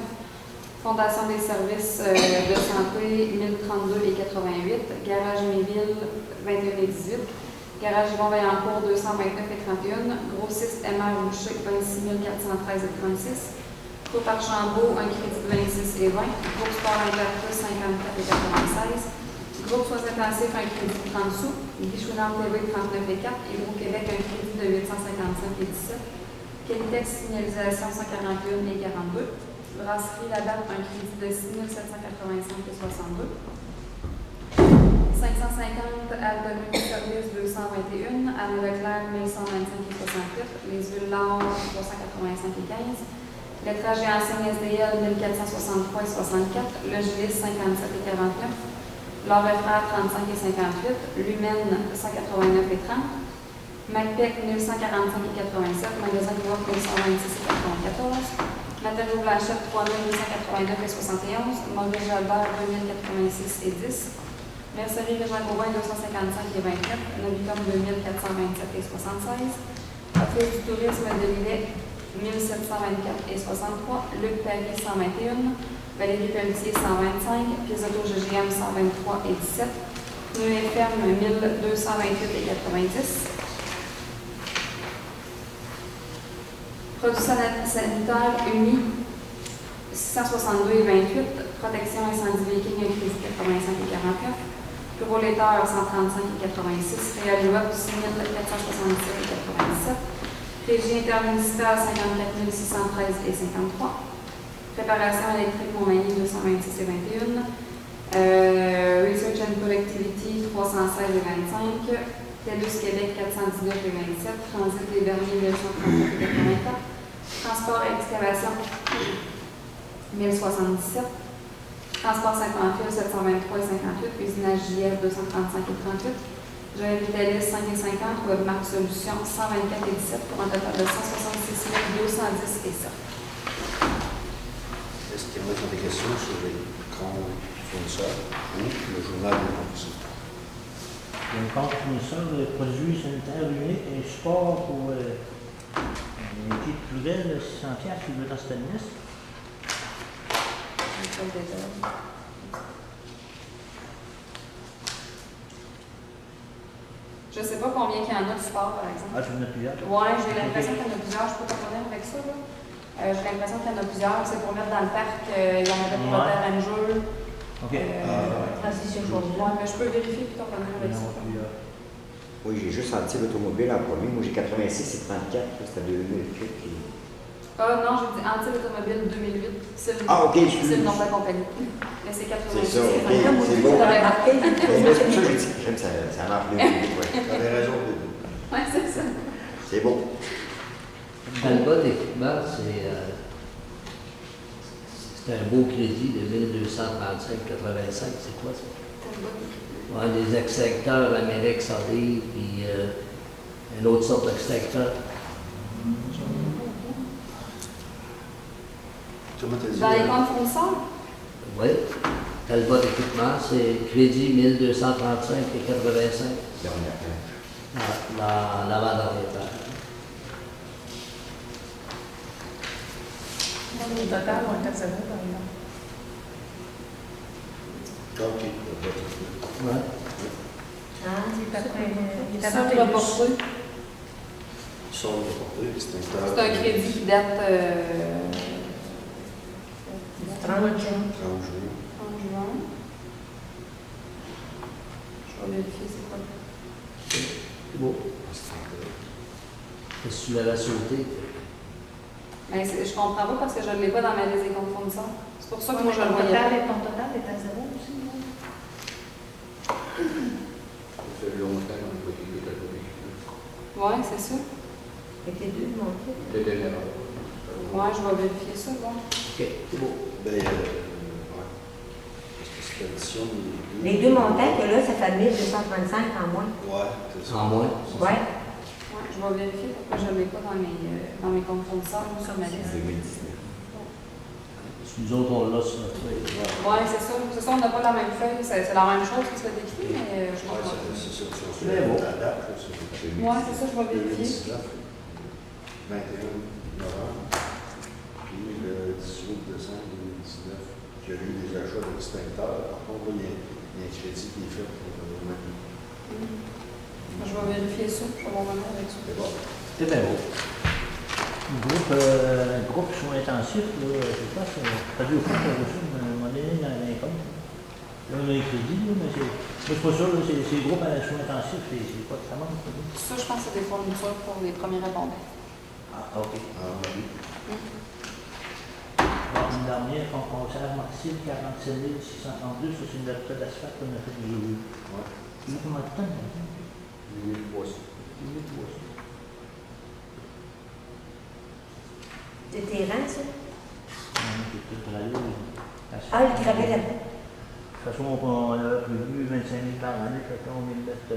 Fondation des services de santé 1032 et 88, Garage Méville 21 et 18, Garage Yvon Vaillancourt 229 et 31, Grossiste MR Boucher 26 413 et 36, Coupe Archambault un crédit de 26 et 20, Groupe Sport Interplus 54 et 96, Groupe Soins intensifs un crédit de 30 sous, Guichouinard TV 39 et 4, Hydro-Québec un crédit de 855 et 17, Qualitex signalisation 141 et 42. Brasserie La Date, un crédit de 6 785 et 62. 550 Albany Service 221. Anne Leclerc 1125 et 68. Les Huiles L'Or 385 et 15. Lettrage et enseigne SDL 1463 et 64. Le Gilis 57 et 49. L'Or et Frères 35 et 58. Lumen 189 et 30. MacPec 1145 et 87, Magasin de Bois 1126 et 94, Matériaux Blanchette 3889 et 71, Maurice Jalbert 2086 et 10, Mercerie Régent Gauvin 255 et 29, Novicom 2427 et 76, Office du tourisme de Lillet 1724 et 63, Luc Paris 121, Valérie Pelletier 125, Pièces Auto GGM 123 et 17, Pneus FM 1228,90. Produits sanitaires unis 662,28. Protection incendie Viking avec les 85,49. Puro-Laiter 135,86. Réal Web 6,467,87. Régie intermunicipale 54 613,53. Préparation électrique Montmagny 226,21. Research and Collectivity 316,25. TELUS Québec 419,27. Transit Les Berniers 1134,84. Transport et excavation 1077. Transport Saint-Pamphile 723,58. Usinage JF 235,38. Joël Vitalis 5,50. Webmark Solutions 124,17 pour un total de 166 210,7. Est-ce qu'il y en a qui ont des questions sur les comptes fournisseurs ou le journal des comptes fournisseurs? Le compte fournisseur de produits sanitaires uniques et support pour une équipe plurielle, 600 $, qui veut dans cette liste. Je ne sais pas combien il y en a de support, par exemple. Ah, tu en as plusieurs? Oui, j'ai l'impression qu'il y en a plusieurs. Je ne peux pas revenir avec ça. Là. J'ai l'impression qu'il y en a plusieurs. C'est pour mettre dans le parc. Il y en avait pour le terrain de jeu. OK. Transition Ouais, changement. mais je peux vérifier puis t'en revenir avec ça. Oui, j'ai juste senti l'automobile en premier. Moi, j'ai 86 et 34. Là, c'était 2008. Puis... Ah non, j'ai dit Antil-Automobile 2008. C'est le, Ah, OK, c'est le nom de la compagnie. Mais c'est 86. C'est ça, OK. Moi, C'est je bon. t'aurais marqué. C'est pour ça que j'ai dit, j'aime ça marche bien. Ouais. Tu avais raison de le Oui, c'est ça. C'est beau. Dans le bas d'équipement, c'est un beau crédit de 1235,85. C'est quoi ça? Ouais, des extracteurs Amérique solide, puis une autre sorte d'extracteur. Comment t'as dit? Dans les comptes fournisseurs? Oui. Dans le bas d'équipement, c'est crédit 1235,85. L'avant-dernière. Au total, on est à 0, par exemple. OK. Ouais. Il est à Sur peu le portefeuille. Ils sont reportés, C'est un crédit qui date 30 30 juin. juin. en juin. Je vais vérifier c'est quoi. C'est beau. Est-ce que tu l'avais sauté? Mais je comprends pas parce que je ne l'ai pas dans ma liste des comptes fournisseurs. C'est pour ça que moi je le ton voyais total, pas. ton total est à 0 aussi, non? Ça fait longtemps qu'on a été de la commission. Oui, c'est ça. Et tes deux de monter. C'était une erreur. Oui, je vais vérifier ça. Bon. OK, c'est beau. Ben, ouais. Parce que c'est l'addition des deux. Les deux montants que là, ça fait 1235 en moins. Ouais, c'est ça. En moins. Ouais. Ouais, je vais vérifier pourquoi je ne l'ai pas dans mes comptes fournisseurs ou sur ma liste. 2019. Nous autres, on l'a sur notre feuille. Oui, c'est ça. C'est ça, on n'a pas la même feuille. C'est la même chose qui se fait décrit, mais je Ouais, comprends. c'est ça. C'est beau. La date, là, c'est Oui, c'est ça, je vais vérifier. 2019, 21 novembre, puis le 18 décembre 2019, il y a eu des achats d'extincteurs. Par contre, là, il y a un crédit qui est fait pour le même. Je vais vérifier ça. Je vais revenir avec ça. C'est bon. C'est bien beau. Groupe soins intensifs, là, je sais pas, ça deux fois qu'on a reçu une monnaie dans les comptes. Là, on a un crédit, là, mais c'est. Moi, je suis pas sûr, là, c'est groupe à soins intensifs, c'est pas de ça manque, ça. Ça, je pense que c'est des fournitures pour les premiers répondants. Ah, OK. Ah, oui. Bon, une dernière, qu'on conserve Maxime, 47 632, ça c'est une date d'asphalte qu'on a fait du jeu. Ouais. Il y a combien de temps, là? 1300. C'est tes rangs, ça? C'est tout travaillé. Ah, le gravé là-dedans. De toute façon, on avait prévu 25 000 par année, fait qu'on vient de mettre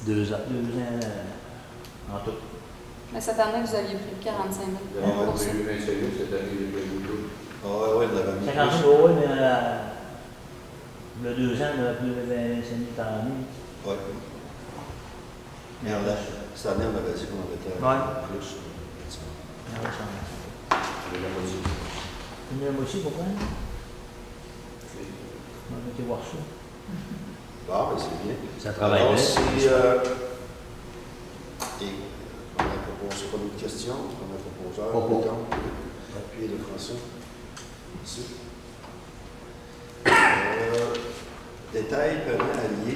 2 ans. 2 ans en tout. Mais cette année, vous aviez plus de 45 000 Vous avez pour ça. prévu 25 000 cette année de Béloutou. Ah, ouais, on l'avait mis. 50 000, oui, mais le 2 ans, on avait plus de 25 000 par année. Ouais. Mais cette année, on avait dit qu'on avait été Ouais. plus. Ah, ouais, ça va. La moitié. Une moitié, pourquoi? On va aller voir ça. Bon, ben, c'est bien. Ça travaille Alors, bien. Et on a proposé pas d'autres questions. On a proposé Propos. Puis de François. Ici. Détail paiement allié,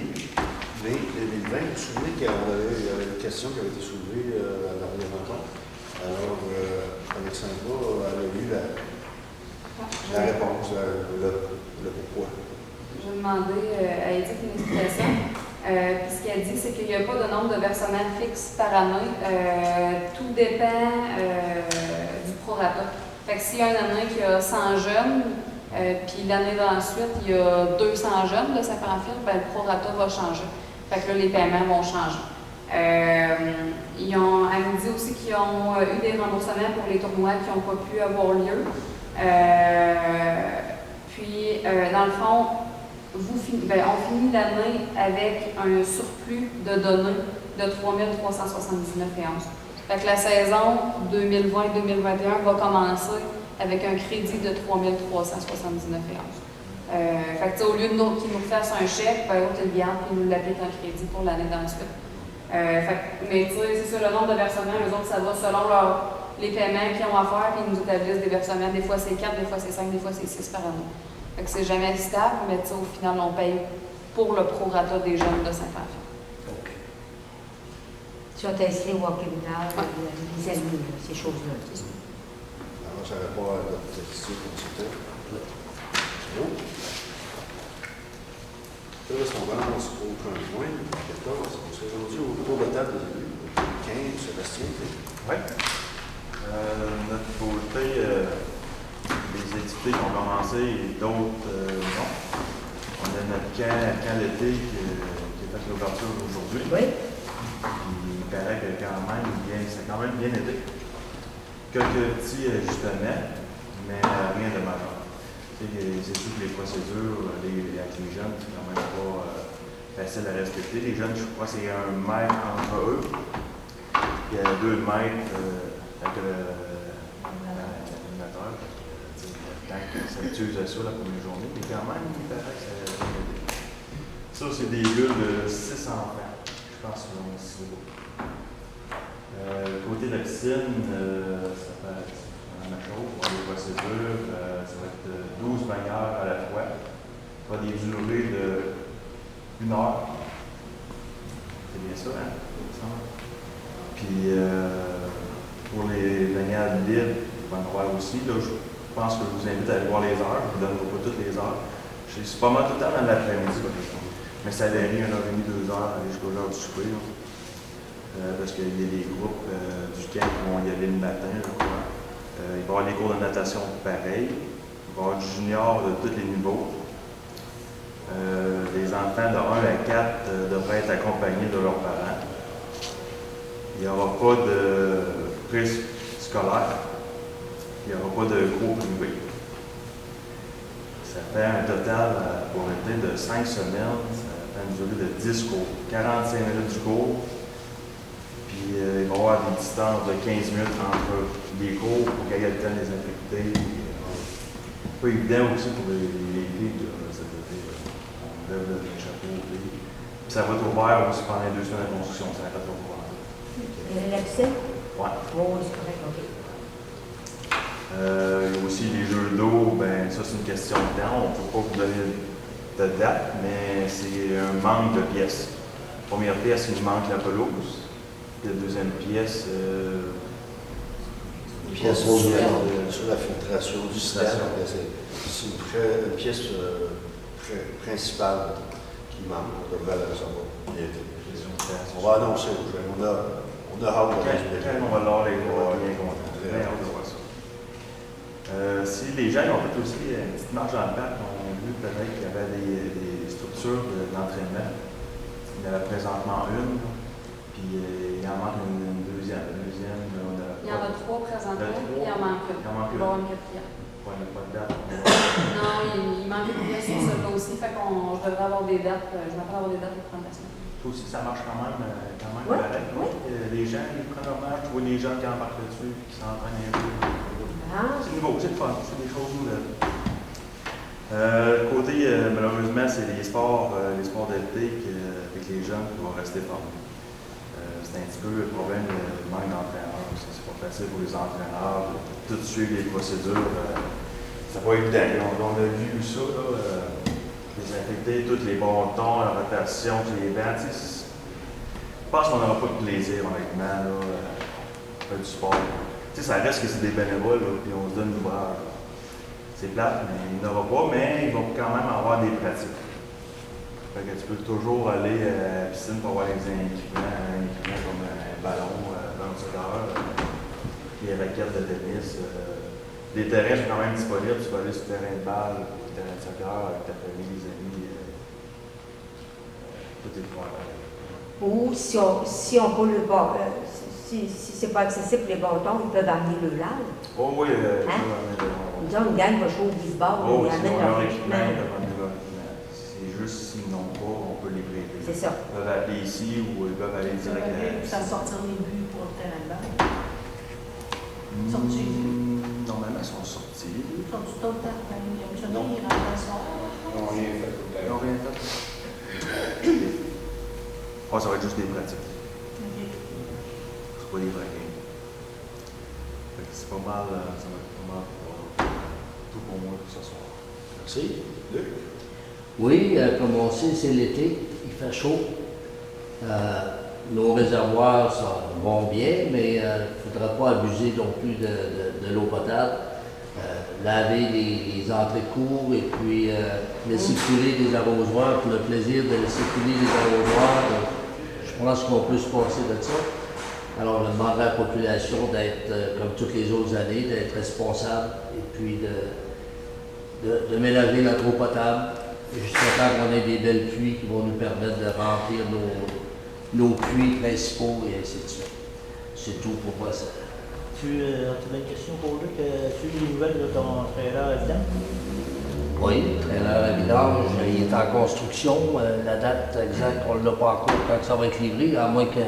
mai 2020. Vous vous souvenez qu'il y avait une question qui avait été soulevée à la dernière rencontre. Alors, Alexandra avait eu la réponse, le pourquoi. Je vais demander à Edith une explication. Puis ce qu'elle dit, c'est qu'il n'y a pas de nombre de versements fixes par année. Tout dépend du prorata. Fait que s'il y a une année qui a 100 jeunes, puis l'année d'ensuite, il y a 200 jeunes de Saint-Pamphile, ben, le prorata va changer. Fait que là, les paiements vont changer. Elle me dit aussi qu'ils ont eu des remboursements pour les tournois qui n'ont pas pu avoir lieu. Puis, dans le fond, on finit l'année avec un surplus de données de 3 379,11. Fait que la saison 2020-2021 va commencer avec un crédit de 3 379,11. Fait que, au lieu qu'ils nous fassent un chèque, l'autre il le garde et nous l'applique en crédit pour l'année d'ensuite. Mais c'est ça, le nombre de versements, eux autres, ça va selon les paiements qu'ils ont à faire, puis ils nous établissent des versements. Des fois c'est 4, des fois c'est 5, des fois c'est 6 par année. Fait que c'est jamais stable, mais au final, on paye pour le prorata des jeunes de Saint-Pamphile. OK. Tu as testé au webinaire, les amis, ces choses-là. Alors, ça répond à notre question comme c'était. Bon. Là, on avance au point 14. On s'est rendu au tour de table des élus. 15, Sébastien. Oui. Notre côté, les activités qui ont commencé et d'autres non. On a notre camp l'été qui est fait l'ouverture aujourd'hui. Oui. Il paraît que ça a quand même bien été. Quelques petits ajustements, mais rien de majeur. C'est sûr que les procédures avec les jeunes, c'est quand même pas facile à respecter. Les jeunes, je crois que c'est 1 mètre entre eux. Il y a 2 mètres avec l'animateur. Quand ça s'habitue à ça la première journée, mais quand même, il paraît que ça a bien aidé. Ça, c'est des bulles de 6 enfants. Je pense qu'ils ont 6 euros. Côté de la piscine, ça fait la même chose pour les procédures. Ça va être 12 bannières à la fois. Ça va des durées de 1 heure. C'est bien ça, hein? Puis pour les bannières libres, on va en avoir aussi. Là, je pense que je vous invite à aller voir les heures. Je ne vous donne pas toutes les heures. C'est pas mal tout le temps dans l'après-midi, par exemple. Mais ça varie 1h30, 2 heures, aller jusqu'au l'heure du souper. Parce qu'il y a des groupes du camp qui vont y aller le matin, je crois. Il va y avoir des cours de natation pareil. Il va y avoir du junior de tous les niveaux. Les enfants de 1 à 4 devraient être accompagnés de leurs parents. Il n'y aura pas de prise scolaire. Il n'y aura pas de cours privés. Ça fait un total pour l'été de 5 semaines. Ça fait une durée de 10 cours. 45 minutes du cours. Puis il va y avoir des distances de 15 minutes entre les cours pour qu'il y ait le temps de les infecter. C'est pas évident aussi pour les filles de cet été. On lève le chapeau aux filles. Puis ça va être ouvert aussi pendant les 2 semaines de construction. Ça n'arrête pas de voir. La piscine? Oui. Oh, c'est correct, OK. Il y a aussi les jeux d'eau, ben ça c'est une question de temps. On ne peut pas vous donner de date, mais c'est un manque de pièces. La première pièce, il manque la pelouse. La deuxième pièce, une pièce sur la filtration du système. C'est une pièce principale qui manque. On devrait la recevoir. On va annoncer. On a hâte de résumer. Quand on va l'avoir, les gars, bien contents. Très hâte de voir ça. Si les gens ont fait aussi une petite marche dans le parc, on a vu peut-être qu'il y avait des structures d'entraînement. Il y en a présentement une, puis il en manque une deuxième. Il y en a 3 présentement, puis il en manque une. Il en manque Il va y avoir une 4e. Ouais, il n'y a pas de date. Non, il manque une pièce sur celle-là aussi, fait je devrais avoir des dates, je m'attends à avoir des dates pour prendre la semaine. Toi aussi, ça marche quand même Ouais, correct. ouais. Les gens, ils prennent leur marche, tu vois les gens qui embarquent dessus, qui s'entraînent un peu. Ah. C'est nouveau, c'est le fun, c'est des choses nouvelles. Côté, malheureusement, c'est les sports d'été avec les jeunes qui vont rester formés. C'est un petit peu le problème de manque d'entraîneurs. C'est pas facile pour les entraîneurs de tout suivre les procédures. C'est pas évident. On a vu ça, là, désinfecter tous les bâtons, la rotation, les bancs. Je pense qu'on n'aura pas de plaisir, honnêtement, là, faire du sport. Ça reste que c'est des bénévoles, là, puis on se donne l'ouvrage. C'est plate, mais il n'y en aura pas, mais ils vont quand même avoir des pratiques. Fait que tu peux toujours aller à la piscine pour avoir des équipements comme un ballon de soccer, des raquettes de tennis. Les terrains sont quand même disponibles. Tu peux aller sur le terrain de balle, le terrain de soccer avec ta famille, les amis. Tout est pouvoir. Ou si on peut le bâton, si c'est pas accessible les bâtons, ils peuvent amener le lal. Oh oui, Disons, une gang va jouer au baseball, ils amènent leur équipement. C'est juste s'ils n'ont pas, on peut les prêter. C'est ça. Ils peuvent appeler ici ou ils peuvent aller directement. Ça sortir les buts pour le terrain de balle. Sortis. Normalement, ils sont sortis. Sont-ils tout le temps? Ils ont déjà Non. mis les remplacements. Ils n'ont rien fait tout le Ils n'ont temps. rien fait. Ah, ça va être juste des pratiques. C'est pas des vrais games. Fait que c'est pas mal, ça va être pas mal tout pour moi pour ce soir. Merci. Luc? Oui, comme on sait, c'est l'été, il fait chaud. Nos réservoirs vont bien, mais il ne faudra pas abuser non plus de l'eau potable. Laver les entrées de cours et puis laisser couler des arrosoirs pour le plaisir de laisser couler des arrosoirs. Donc, je pense qu'on peut se passer de ça. Alors, je demanderai à la population d'être, comme toutes les autres années, d'être responsable et puis de mélanger notre eau potable jusqu'à temps qu'on ait des belles pluies qui vont nous permettre de remplir nos puits principaux et ainsi de suite. C'est tout pour moi. Ça. Tu as une question pour Luc? Tu as des nouvelles de ton trailer évident? Oui, le trailer à vidange, il est en construction. La date exacte, on ne l'a pas encore quand ça va être livré, à moins que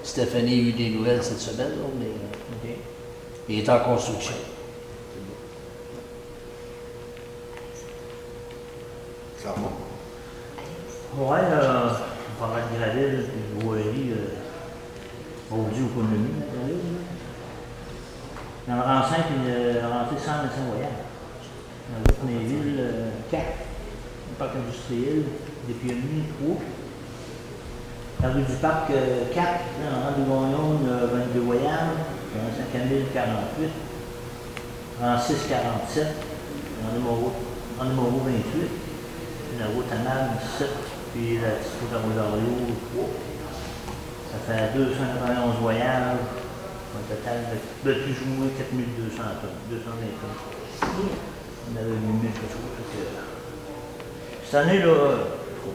Stéphanie ait eu des nouvelles cette semaine, là, mais OK. il est en construction. Clairement. Ouais, on parlait de Graville, puis de Wally, aujourd'hui au Condomine, la Graville. Dans le rang 5, il a rentré 125 voyages. Dans le Preneville, 4. Le parc industriel, des pionniers, 3. La rue du Parc, 4. Dans le rang du Gagnon, 22 voyages. Dans le Saint-Camille, 48. Rang 6, 47. Rang numéro 28. La route à Nab, 17. Puis la petite route à Rosario, 3. Ça fait 291 voyages. Au total, de plus joué 4200 tonnes, 220 tonnes. On avait mis 1000 quelque chose. Cette année-là,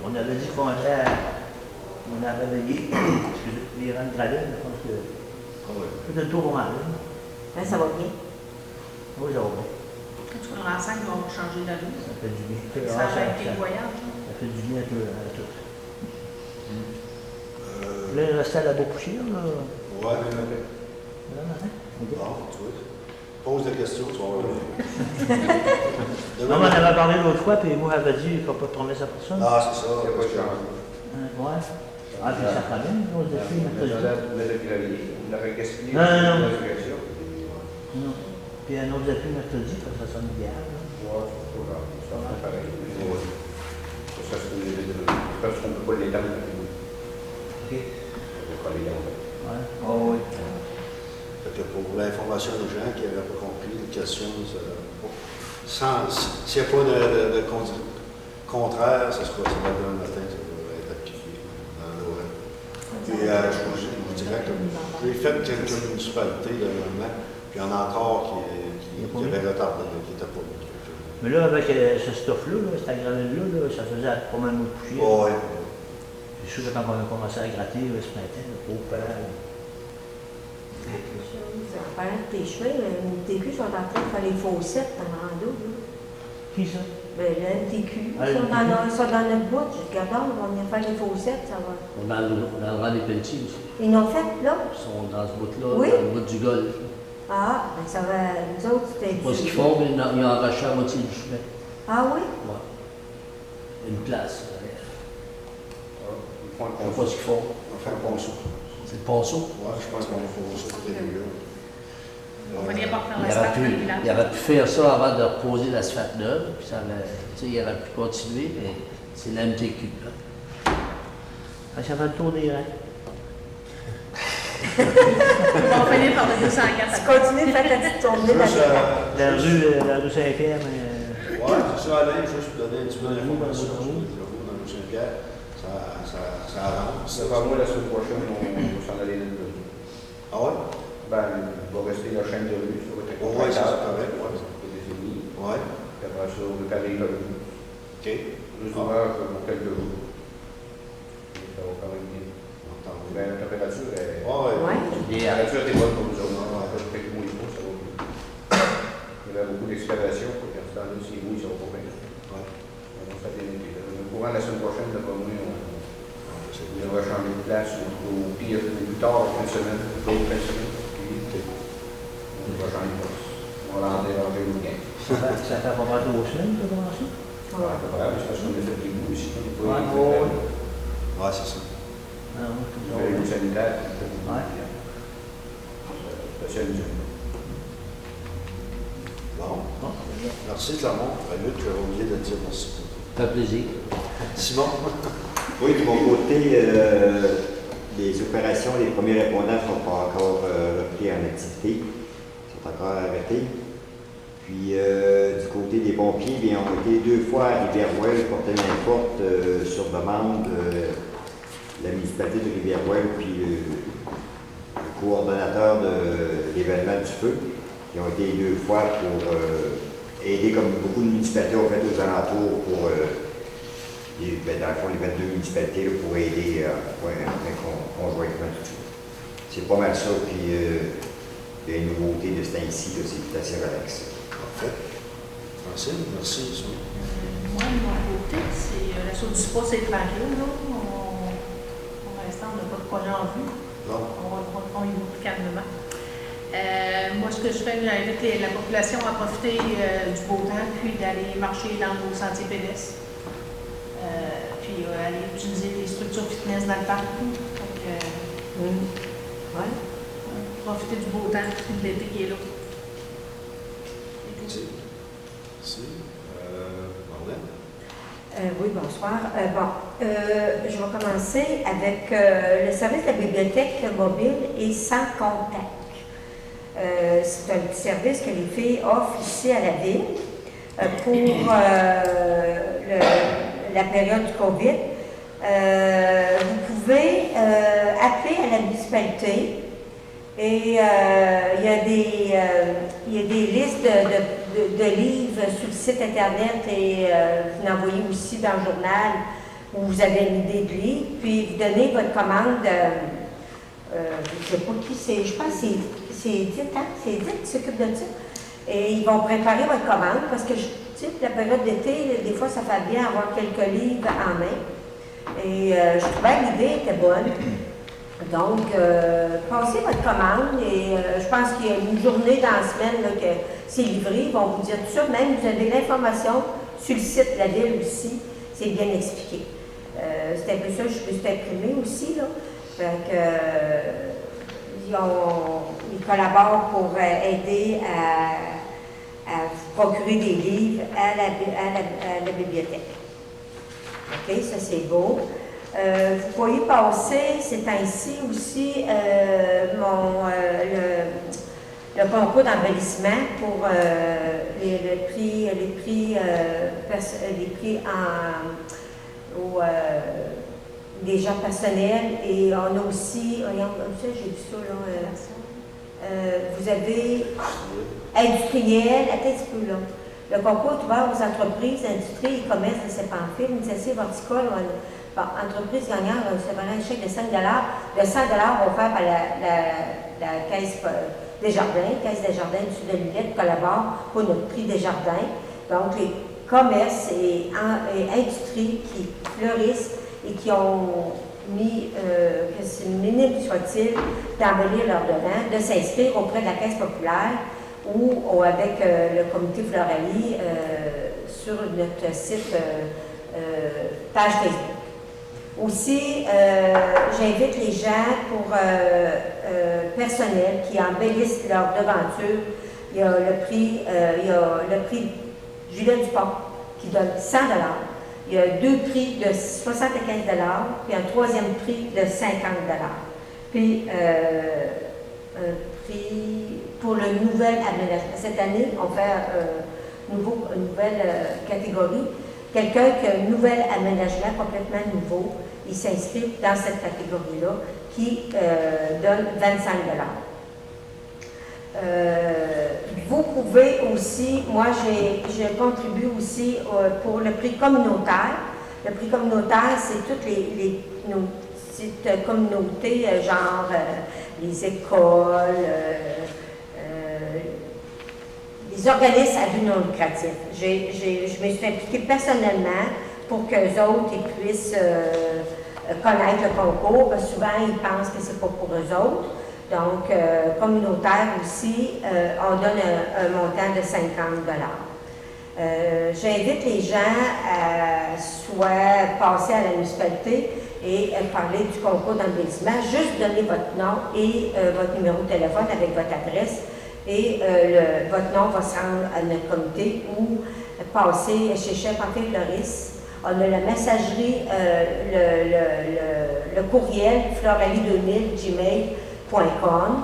on avait dit qu'on allait, on avait réveillé les rangs de Graville, je pense que c'était le tour au mal. Là, ça va bien. Oui, ça va bien. Tu vas le rang 5, ils vont changer d'allure. Ça fait du bien. Ça va être les voyages. Ça fait du bien à tout. Là, il restait à la Beaupouchire, là. Ouais. Là, matin. Bon, tu vois. Pose des questions, tu vas voir. Non, mais on avait parlé l'autre fois, puis moi, j'avais dit qu'il ne faut pas de promesse à personne. Ah, c'est ça. Il n'y a pas de changement. Ouais. Ah, puis ça prend bien, on se défie, mercredi. Vous l'avez gaspillé. Non. Ouais, Non. Puis un autre appui mercredi, parce que ça sonne idéal. c'est pas grave. Ça va faire pareil. Ça, parce qu'on ne peut pas les dents. OK. On ne peut pas les dents. Ouais. Oh, oui. Fait que pour l'information des gens qui n'avaient pas compris les questions, s'il n'y a pas de contraire, ça va demain matin, ça va être appliqué dans l'horaire. Et je vous dirais que j'ai fait quelques municipalités dernièrement, puis il y en a encore qui avaient retardé, qui n'étaient pas venus. Mais là, avec ce stuff-là, cette gravelle-là, ça faisait pas mal de coucher. Oh, oui. Je suis sûr que quand on a commencé à gratter ce matin, le pauvre père. En parlant de tes chemins, le MTQ sont en train de faire les fossettes en rando. Qui ça? Ben, le MTQ, Ah, ils sont le MTQ. dans notre boîte. Je dis, regarde, on va venir faire les fossettes, ça va. On a le rang des Pelletiers aussi. Ils l'ont fait, là? Ils sont dans ce bout-là, Oui. dans le bout du golf. Ah, ben ça va, nous autres, c'était... Pas ce qu'ils font, mais ils ont arraché la moitié du chemin. Ah oui? Ouais. Une place. Ils font Je ne sais pas ce qu'ils font. On va faire un ponceau. C'est le ponceau. Ouais, je pense qu'on va faire ça pour les deux. On va venir par faire Il la aurait, stade pu, de Milan. il aurait pu faire ça avant de reposer l'asphalte neuve, puis il aurait pu continuer, mais c'est la MTQ. Là. Ça fait le tour des rangs. On va finir par le 204. Tu continues de faire ta petite tournée Juste, là-dedans. La rue 5e. ouais, c'est ça, Alain, juste pour donner un petit peu d'informations sur les travaux dans le Saint-Pierre. Ça avance. C'est pas moi la semaine prochaine, on va s'en aller dans le bureau. Ah ouais? Ben, il va rester la chaîne de rue, ça va être Ouais, c'est ça, confortable. correct, ouais. Ça va être défini. Ouais. Puis après ça, on va parler là. OK. Plus d'ouvrage pour quelques jours. Ça va quand même bien. Entendu. Ben, la température est... Ouais. Ouais. La température est bonne pour nous autres. En fait, quelques mois et demi, ça va bien. Il y avait beaucoup d'excavation, puis quand c'est dans le si mouille, ça va pas bien. Ouais. On va faire au courant de la semaine prochaine, d'après moi, on va changer de place, ou pire, plus tard, fin de semaine, l'autre fin de semaine. On va changer de place. On va l'en déranger le week-end. Ça fait pas mal 2 semaines que tu as commencé? Ouais, c'est pas grave, c'est parce qu'on a fait des bouts ici. Ouais, c'est ça. Ah, ouais, c'est On fait les bouts sanitaires. Ouais. Spécialisé. Bon. Merci, Clermont. Luc, j'ai oublié de te dire merci. Ça fait plaisir. Simon? Oui, de mon côté, les opérations, les premiers répondants ne sont pas encore repris en activité. Ils sont encore arrêtés. Puis, du côté des pompiers, bien, on a été 2 fois à Rivière-Ouelle, porter main forte sur demande de la municipalité de Rivière-Ouelle, puis le coordonnateur de l'événement du feu, qui ont été 2 fois pour aider, comme beaucoup de municipalités ont fait aux alentours, pour, dans le fond, les 22 municipalités, là, pour aider conjointement tout ça. C'est pas mal ça, puis il y a une nouveauté de ce temps-ci, c'est assez relax. Parfait. Francine, merci. Simon. Moi, de mon côté, c'est la chose du spa, c'est tranquille. Là. Pour l'instant, on n'a pas de projet en vue. Non. On y va plus calmement. Moi, ce que je fais, j'invite la population à profiter du beau temps, puis d'aller marcher dans nos sentiers pédestres. Puis aller utiliser les structures fitness dans le parc. Donc, Ouais. profiter du beau temps, puis de l'été qui est là. Merci. Merci. Marlène? Oui, bonsoir. Je vais commencer avec le service de la bibliothèque mobile et sans contact. C'est un petit service que les filles offrent ici à la ville pour la période du COVID. Vous pouvez appeler à la municipalité et il y a des listes de livres sur le site Internet et vous l'envoyez aussi dans le journal où vous avez une idée de livre, puis vous donnez votre commande. Je ne sais pas qui c'est, je pense que c'est Edith, hein? C'est Edith qui s'occupe de ça. Et ils vont préparer votre commande parce que, la période d'été, des fois, ça fait bien avoir quelques livres en main. Et je trouvais que l'idée était bonne. Donc, passez votre commande et je pense qu'il y a une journée dans la semaine là, que c'est livré. Ils vont vous dire tout ça. Même, vous avez l'information sur le site de la ville aussi. C'est bien expliqué. C'est un peu ça, je peux t'imprimer aussi, là. Fait que, ils collaborent pour aider à vous procurer des livres à la bibliothèque. OK, ça c'est beau. Vous pourriez passer, c'est ainsi aussi, le concours d'embellissement pour les prix des gens personnels. Et on a aussi, regarde, ça, j'ai vu ça là. Vous avez industriel, attends un petit peu là. Le concours est ouvert aux entreprises, industries et commerces de Saint-Pamphile, initiative horticole. Entreprise gagnante recevra un chèque de 5 $. De 100 $ offert par la Caisse des Jardins. Caisse des Jardins du Sud de Lillette collabore pour notre prix des jardins. Donc, les commerces et industries qui fleurissent et qui ont mis, que c'est minime soit-il, d'embellir leur devant, de s'inscrire auprès de la Caisse populaire ou avec le comité Floralie sur notre site page Facebook. Aussi, j'invite les gens pour personnel qui embellissent leur devanture. Il y a le prix Julien Dupont qui donne 100 $. Il y a 2 prix de 75 $, puis un 3e prix de 50 $. Puis un prix pour le nouvel aménagement. Cette année, on fait une nouvelle catégorie. Quelqu'un qui a un nouvel aménagement complètement nouveau, il s'inscrit dans cette catégorie-là qui donne 25 $. Vous pouvez aussi, moi je contribue aussi pour le prix communautaire. Le prix communautaire, c'est toutes nos petites communautés, genre les écoles, les organismes à but non lucratif. Je me suis impliquée personnellement pour qu'eux autres ils puissent connaître le concours. Parce que souvent, ils pensent que c'est pas pour eux autres. Donc, communautaire aussi, on donne un montant de 50 $. J'invite les gens à soit passer à la municipalité et parler du concours d'embellissement, juste donner votre nom et votre numéro de téléphone avec votre adresse et votre nom va se rendre à notre comité ou passer chez Chef Pampé Floris. On a la messagerie, le courriel floralie2000@gmail.com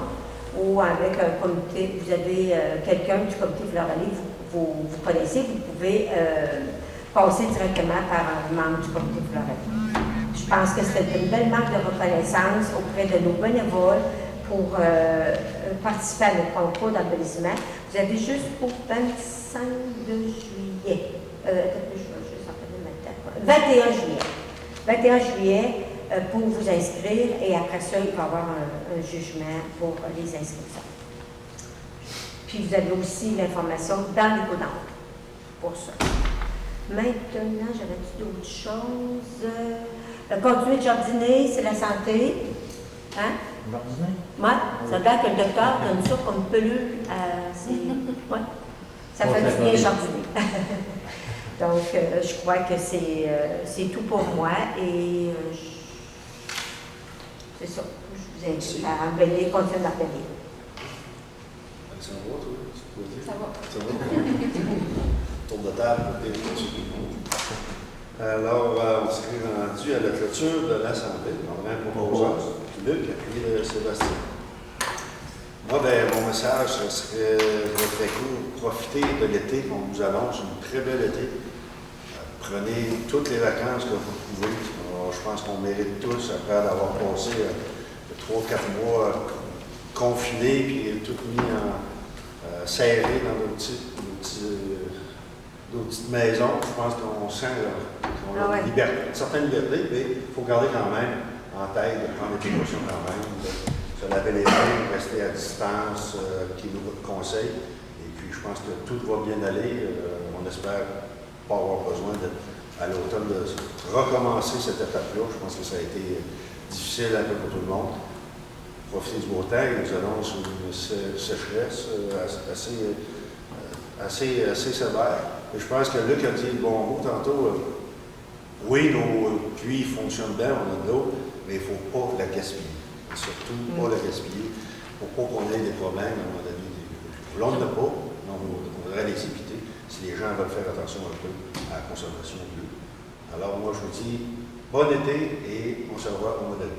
ou avec un comité, vous avez quelqu'un du comité Floralie, vous connaissez, vous pouvez passer directement par un membre du comité Floralie. Je pense que c'est une belle marque de reconnaissance auprès de nos bénévoles pour participer à notre concours d'embellissement. Vous avez jusqu'au 25 juillet. 21 juillet. 21 juillet pour vous inscrire et après ça, il va y avoir un jugement pour les inscriptions. Puis vous avez aussi l'information dans les codes pour ça. Maintenant, j'avais-tu d'autres choses? Continuer de jardiner, c'est la santé. Hein? Jardiner? Oui, ça a l'air que le docteur donne ça comme pelule à ses... Ouais. Ça fait du bien jardiner. Donc, je crois que c'est tout pour moi et c'est ça. Je vous invite à embellir, continuer d'embellir. Ça va, toi? Ça va. Ça va? Tour de table pour bien continuer. Alors, on s'est rendu à la clôture de l'Assemblée. On a un proposeur, Luc, et puis Sébastien. Moi, mon message, ce serait très court. Profitez de l'été qu'on vous annonce, une très belle été. Prenez toutes les vacances que vous pouvez. Alors, je pense qu'on mérite tous, après avoir passé 3-4 mois confinés, puis tout mis serrés dans nos petites maisons. Je pense qu'on sent qu'on a une certaine liberté, mais il faut garder quand même en tête de prendre des précautions quand même, de se laver les mains, rester à distance, qui nous conseille. Et puis, je pense que tout va bien aller. On espère pas avoir besoin à l'automne de recommencer cette étape-là. Je pense que ça a été difficile un peu pour tout le monde. Profitez du beau temps, ils nous annoncent une sécheresse assez sévère. Et je pense que Luc a dit le bon mot tantôt. Oui, nos puits fonctionnent bien, on a de l'eau, mais il ne faut pas la gaspiller. Surtout pas la gaspiller pour pas qu'on ait des problèmes à un moment donné. L'on n'a pas, mais on voudrait les éviter si les gens veulent faire attention un peu à la consommation de l'eau. Alors moi, je vous dis bon été et on se revoit au mois d'août.